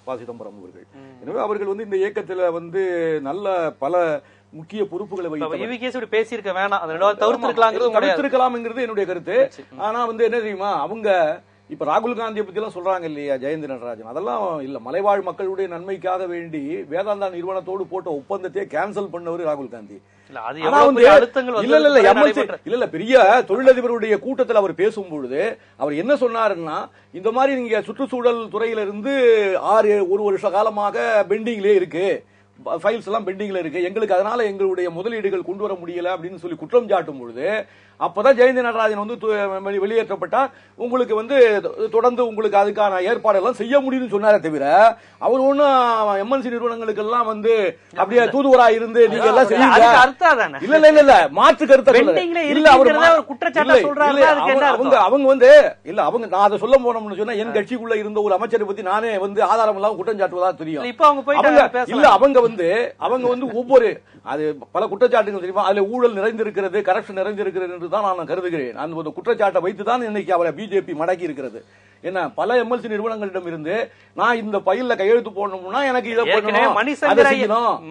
ப. சிதம்பரம் அவர்கள். எனவே அவர்கள் வந்து இந்த இயக்கத்துல வந்து நல்ல பல முக்கிய பொறுப்புகளை பேசியிருக்க வேணாம், தவிர்த்திருக்கலாம் என்னுடைய கருத்து. ஆனா வந்து என்ன தெரியுமா, அவங்க இப்ப ராகுல் காந்தியை பத்தி எல்லாம் சொல்றாங்க இல்லையா, ஜெயந்தி நடராஜன், அதெல்லாம் இல்ல. மலைவாழ் மக்களுடைய நன்மைக்காக வேண்டி வேதாந்தா நிறுவனத்தோடு போட்ட ஒப்பந்தத்தை கேன்சல் பண்ணவர் ராகுல் காந்தி. இல்ல பெரிய தொழிலதிபருடைய கூட்டத்தில் அவர் பேசும் பொழுது அவர் என்ன சொன்னாருன்னா, இந்த மாதிரி நீங்க சுற்றுச்சூழல் துறையிலிருந்து 1 வருஷ காலமாக பெண்டிங்லயே இருக்கு, ஃபைல்ஸ் எல்லாம் பெண்டிங்ல இருக்கு, எங்களுக்கு அதனால எங்களுடைய முதலீடுகள் கொண்டு வர முடியல அப்படின்னு சொல்லி குற்றம் சாட்டும் பொழுது அப்பதான் ஜெயந்தி நடராஜன் வந்து வெளியேற்றப்பட்டார். உங்களுக்கு வந்து தொடர்ந்து உங்களுக்கு அதுக்கான ஏற்பாடுகள் செய்ய முடியும்னு சொன்னாரே தவிர அவர் ஒன்னும் எம்என்சி நிறுவனங்களுக்கு எல்லாம் வந்து அப்படியே தூதுவரா இருந்து நீங்க எல்லாம் செய்யுங்க இல்ல இல்ல இல்ல மாற்று கருத்தை இல்ல அவங்க வந்து இல்ல அவங்க நான் அதை சொல்ல போனோம்னு சொன்னா என் கட்சிக்குள்ள இருந்த ஒரு அமைச்சரை பத்தி நானே வந்து ஆதாரம் எல்லாம் குற்றம் சாட்டுவதா தெரியும். இல்ல அவங்க வந்து ஒவ்வொரு அது பல குற்றச்சாட்டுகள் தெரியுமா, அதுல ஊழல் நிறைந்திருக்கிறது, கரப்ஷன் நிறைந்திருக்கிறது என்று தான் நான் கருதுகிறேன். அந்த குற்றச்சாட்டை வைத்துதான் இன்னைக்கு அவரை பிஜேபி மடக்கி இருக்கிறது. என்ன பல எம்எல்சி நிறுவனங்களிடம் இருந்து நான் இந்த பையில கையெழுத்து போடணும்னா எனக்கு இதை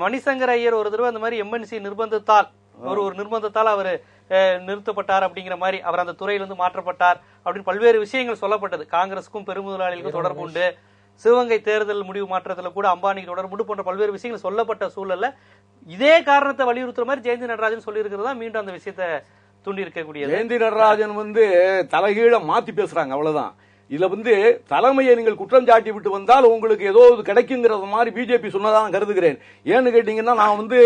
மணிசங்கர் ஐயர் ஒரு தடவை அந்த மாதிரி எம்என்சி நிர்பந்தத்தால் ஒரு நிர்பந்தத்தால் அவர் நிறுத்தப்பட்டார் அப்படிங்கிற மாதிரி அவர் அந்த துறையிலிருந்து மாற்றப்பட்டார் அப்படின்னு பல்வேறு விஷயங்கள் சொல்லப்பட்டது. காங்கிரஸுக்கும் பெருமுதலாளிகளுக்கும் தொடர்பு உண்டு, சிவகங்கை தேர்தல் முடிவு மாற்றத்துல கூட அம்பானிக்கு தொடர்பு போன்ற பல்வேறு விஷயங்கள் சொல்லப்பட்ட சூழல்ல இதே காரணத்தை வலியுறுத்துற மாதிரி ஜெயந்தி நடராஜன் சொல்லி இருக்கிறதா மீண்டும் அந்த விஷயத்தை தூண்டி இருக்கக்கூடிய ஜெயந்தி நடராஜன் வந்து தலைகீழ மாத்தி பேசுறாங்க, அவ்வளவுதான். இதுல வந்து தலைமையை நீங்கள் குற்றம் சாட்டி விட்டு வந்தால் உங்களுக்கு ஏதோ கிடைக்குங்கிறது மாதிரி பிஜேபி சொன்னதான் கருதுகிறேன். ஏன்னு கேட்டீங்கன்னா நான் வந்து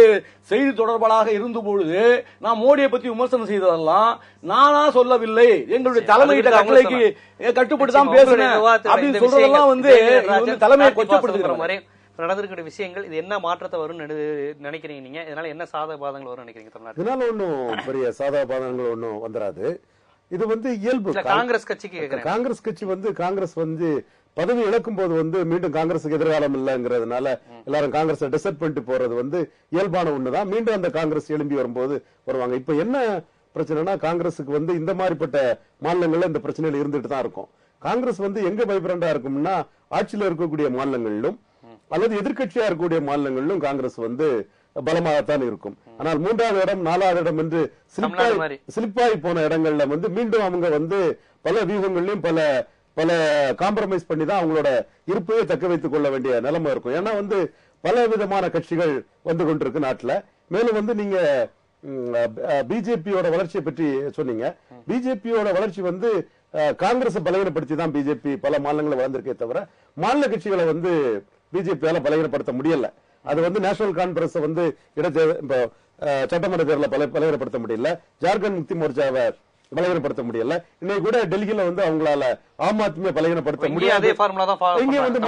செய்தி தொடர்பாளராக இருந்த பொழுது நான் மோடியை பத்தி விமர்சனம் செய்ததெல்லாம் நானா சொல்லவில்லை, எங்களுடைய தலைமையிட்ட கட்டளைக்கு கட்டுப்பட்டு தான் பேசுறேன் அப்படின்னு சொல்றதெல்லாம் வந்து தலைமையை கொச்சப்படுத்துகிற மாதிரி நடந்திருக்கிற விஷயங்கள். இது என்ன மாற்றத்தை வரும் நினைக்கிறீங்க நீங்க? இதனால என்ன சாதக பாதங்கள் வரும் நினைக்கிறீங்க தமிழ்நாடு? இதனால ஒன்னும் பெரிய சாதக பாதங்கள் ஒன்னும் வந்துடாது. இது வந்து இயல்பு. காங்கிரஸ் கட்சிக்கு காங்கிரஸ் கட்சி வந்து காங்கிரஸ் வந்து பதவி இழக்கும் போது வந்து மீண்டும் காங்கிரஸுக்கு எதிர்காலம் இல்லைங்கிறதுனால எல்லாரும் காங்கிரஸ் டிசர்ட் பண்ணிட்டு போறது வந்து இயல்பான ஒண்ணுதான். மீண்டும் அந்த காங்கிரஸ் எழும்பி வரும்போது வருவாங்க. இப்ப என்ன பிரச்சனைனா காங்கிரஸுக்கு வந்து இந்த மாதிரிப்பட்ட மாநிலங்கள்ல இந்த பிரச்சனைகள் இருந்துட்டு தான் இருக்கும். காங்கிரஸ் வந்து எங்க வைப்ரண்டா இருக்கும்னா ஆட்சியில் இருக்கக்கூடிய மாநிலங்களிலும் அல்லது எதிர்கட்சியா இருக்கக்கூடிய மாநிலங்களிலும் காங்கிரஸ் வந்து பலமாகத்தான் இருக்கும். ஆனால் 3வது இடம் 4வது இடம் என்று சிலிப்பாய் போன இடங்கள்ல வந்து மீண்டும் அவங்க வந்து பல வியூகங்களையும் பல பல காம்ப்ரமைஸ் பண்ணி தான் அவங்களோட இருப்பையே தக்க வைத்துக் கொள்ள வேண்டிய நிலைமை இருக்கும். ஏன்னா வந்து பல விதமான கட்சிகள் வந்து கொண்டிருக்கு நாட்டுல. மேலும் வந்து நீங்க பிஜேபியோட வளர்ச்சியை பற்றி சொன்னீங்க. பிஜேபியோட வளர்ச்சி வந்து காங்கிரஸ் பலவீனப்படுத்தி தான் பிஜேபி பல மாநிலங்களை வளர்ந்திருக்கே தவிர மாநில கட்சிகளை வந்து பிஜேபியால பலவீனப்படுத்த முடியல. அது வந்து நேஷனல் கான்பரன்ஸ் வந்து சட்டமன்ற தேர்தலை பலவீனப்படுத்த முடியல, ஜார்க்கண்ட் முக்தி மோர்ச்சாவை பலவீனப்படுத்த முடியல, இன்னைக்கு கூட டெல்லியில வந்து அவங்களால ஆம் ஆத்மியை பலவீனப்படுத்த முடியாது. இங்க வந்து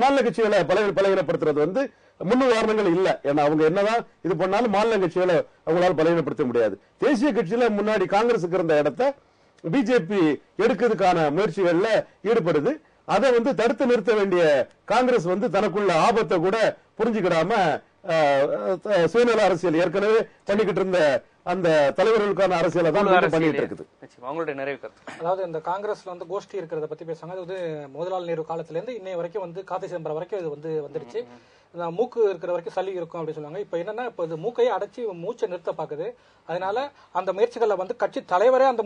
மாநில கட்சிகளை பலவீனப்படுத்துறது வந்து முன்னுதாரணங்கள் இல்ல. ஏன்னா அவங்க என்னதான் இது பண்ணாலும் மாநில கட்சிகளை அவங்களால பலவீனப்படுத்த முடியாது. தேசிய கட்சியில முன்னாடி காங்கிரஸுக்கு இருந்த இடத்தை பிஜேபி எடுக்கிறதுக்கான முயற்சிகள்ல ஈடுபடுது. அதை வந்து தடுத்து நிறுத்த வேண்டிய காங்கிரஸ் வந்து தனக்குள்ள ஆபத்தை கூட புரிஞ்சுக்கிடாம சுயநல அரசியல் ஏற்கனவே பண்ணிக்கிட்டு இருந்த அந்த தலைவர்களுக்கான அரசியலை தான் பண்ணிட்டு இருக்குது. அவங்களுடைய நிறைவு கருத்து. அதாவது இந்த காங்கிரஸ்ல வந்து கோஷ்டி இருக்கிறத பத்தி பேசுறாங்க. அது வந்து மோதிலால் நேரு காலத்துல இருந்து இன்னை வரைக்கும் வந்து கார்த்தி சிதம்பரம் வரைக்கும் இது வந்து வந்துருச்சு. மூக்கு இருக்கிற வரைக்கும் சளி இருக்கும் அப்படின்னு சொல்லுவாங்க. இப்ப என்னன்னா இப்ப இது மூக்கையை அடைச்சி மூச்சை நிறுத்த பாக்குது. அதனால அந்த முயற்சிகளை வந்து கட்சி தலைவரே அந்த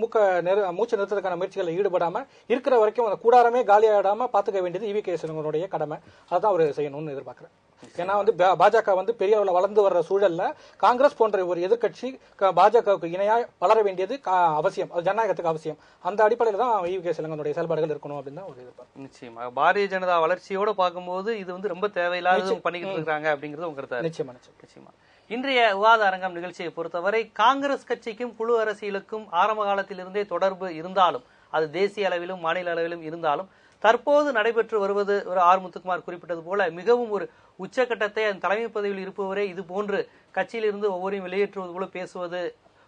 மூச்சை நிறுத்ததுக்கான முயற்சிகளில் ஈடுபடாம இருக்கிற வரைக்கும் அந்த கூடாரமே காலியாடாம பாத்துக்க வேண்டியது ஈவி.கே. சிவனுடைய கடமை. அதான் அவர் செய்யணும்னு எதிர்பார்க்கிறேன். ஏன்னா வந்து பாஜக வந்து பெரிய அளவில் வளர்ந்து வர்ற சூழல்ல காங்கிரஸ் போன்ற ஒரு எதிர்கட்சி பாஜகவுக்கு இணையா வளர வேண்டியது அவசியம். அது ஜனநாயகத்துக்கு அவசியம். அந்த அடிப்படையில் தான் ஈவி.கே. சிவனுடைய செயல்பாடுகள் இருக்கணும் அப்படின்னு தான் ஒரு எதிர்பார்ப்பு. நிச்சயமா பாரதிய ஜனதா வளர்ச்சியோட பார்க்கும்போது இது வந்து ரொம்ப தேவையில்லாத பண்ணிக்கிட்டு இருக்காங்க அப்படிங்கிறது உங்க கருத்து. நிச்சயமா. இன்றைய விவாத அரங்கம் நிகழ்ச்சியை பொறுத்தவரை காங்கிரஸ் கட்சிக்கும் குழு அரசியலுக்கும் ஆரம்ப காலத்திலிருந்தே தொடர்பு இருந்தாலும், அது தேசிய அளவிலும் மாநில அளவிலும் இருந்தாலும், தற்போது நடைபெற்று வருவது ஒரு ஆர் முத்துக்குமார் குறிப்பிட்டது போல மிகவும் ஒரு உச்சகட்டத்தை அந்த தலைமை பதவியில் இருப்பவரே இது போன்று கட்சியிலிருந்து ஒவ்வொருவரையும் வெளியேற்றுவது போல பேசுவது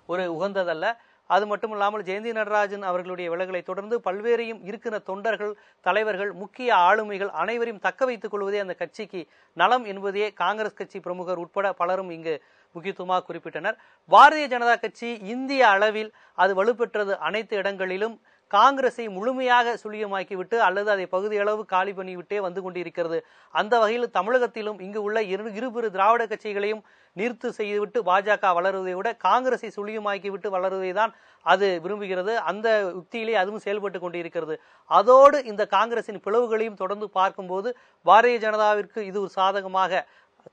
ஒரு உகந்ததல்ல. அது மட்டும் இல்லாமல் ஜெயந்தி நடராஜன் அவர்களுடைய விலகலை தொடர்ந்து பல்வேறையும் இருக்கிற தொண்டர்கள், தலைவர்கள், முக்கிய ஆளுமைகள் அனைவரையும் தக்க வைத்துக் கொள்வதே அந்த கட்சிக்கு நலம் என்பதையே காங்கிரஸ் கட்சி பிரமுகர் உட்பட பலரும் இங்கு முக்கியத்துவமாக குறிப்பிட்டனர். பாரதிய ஜனதா கட்சி இந்திய அளவில் அது வலுப்பெற்றது அனைத்து இடங்களிலும் காங்கிரஸை முழுமையாக சுழியமாக்கிவிட்டு அல்லது அதை பகுதியளவு காலி பண்ணிவிட்டே வந்து கொண்டிருக்கிறது. அந்த வகையில் தமிழகத்திலும் இங்கு உள்ள இருபெரு திராவிட கட்சிகளையும் நிறுத்து செய்துவிட்டு பாஜக வளருவதை விட காங்கிரஸை சுழியமாக்கிவிட்டு வளருவதை தான் அது விரும்புகிறது. அந்த உத்தியிலே அதுவும் செயல்பட்டு கொண்டிருக்கிறது. அதோடு இந்த காங்கிரசின் பிளவுகளையும் தொடர்ந்து பார்க்கும்போது பாரதிய ஜனதாவிற்கு இது ஒரு சாதகமாக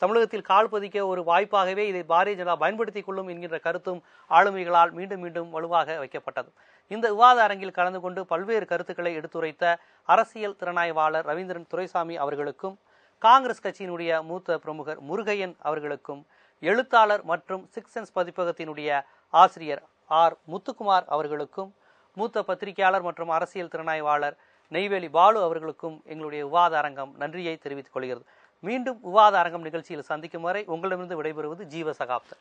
தமிழகத்தில் கால் பதிக்க ஒரு வாய்ப்பாகவே இதை பாரதிய ஜனதா பயன்படுத்திக் கொள்ளும் என்கின்ற கருத்தும் ஆளுமைகளால் மீண்டும் மீண்டும் வலுவாக வைக்கப்பட்டது. இந்த விவாத அரங்கில் கலந்து கொண்டு பல்வேறு கருத்துக்களை எடுத்துரைத்த அரசியல் திறனாய்வாளர் ரவீந்திரன் துரைசாமி அவர்களுக்கும், காங்கிரஸ் கட்சியினுடைய மூத்த பிரமுகர் முருகையன் அவர்களுக்கும், எழுத்தாளர் மற்றும் சிக்ஸ் சென்ஸ் பதிப்பகத்தினுடைய ஆசிரியர் ஆர் முத்துக்குமார் அவர்களுக்கும், மூத்த பத்திரிகையாளர் மற்றும் அரசியல் திறனாய்வாளர் நெய்வேலி பாலு அவர்களுக்கும் எங்களுடைய விவாத அரங்கம் நன்றியை தெரிவித்துக் கொள்கிறது. மீண்டும் விவாத அரங்கம் நிகழ்ச்சியில் சந்திக்கும் வரை உங்களிடமிருந்து விடைபெறுவது ஜீவ சகாப்தர்.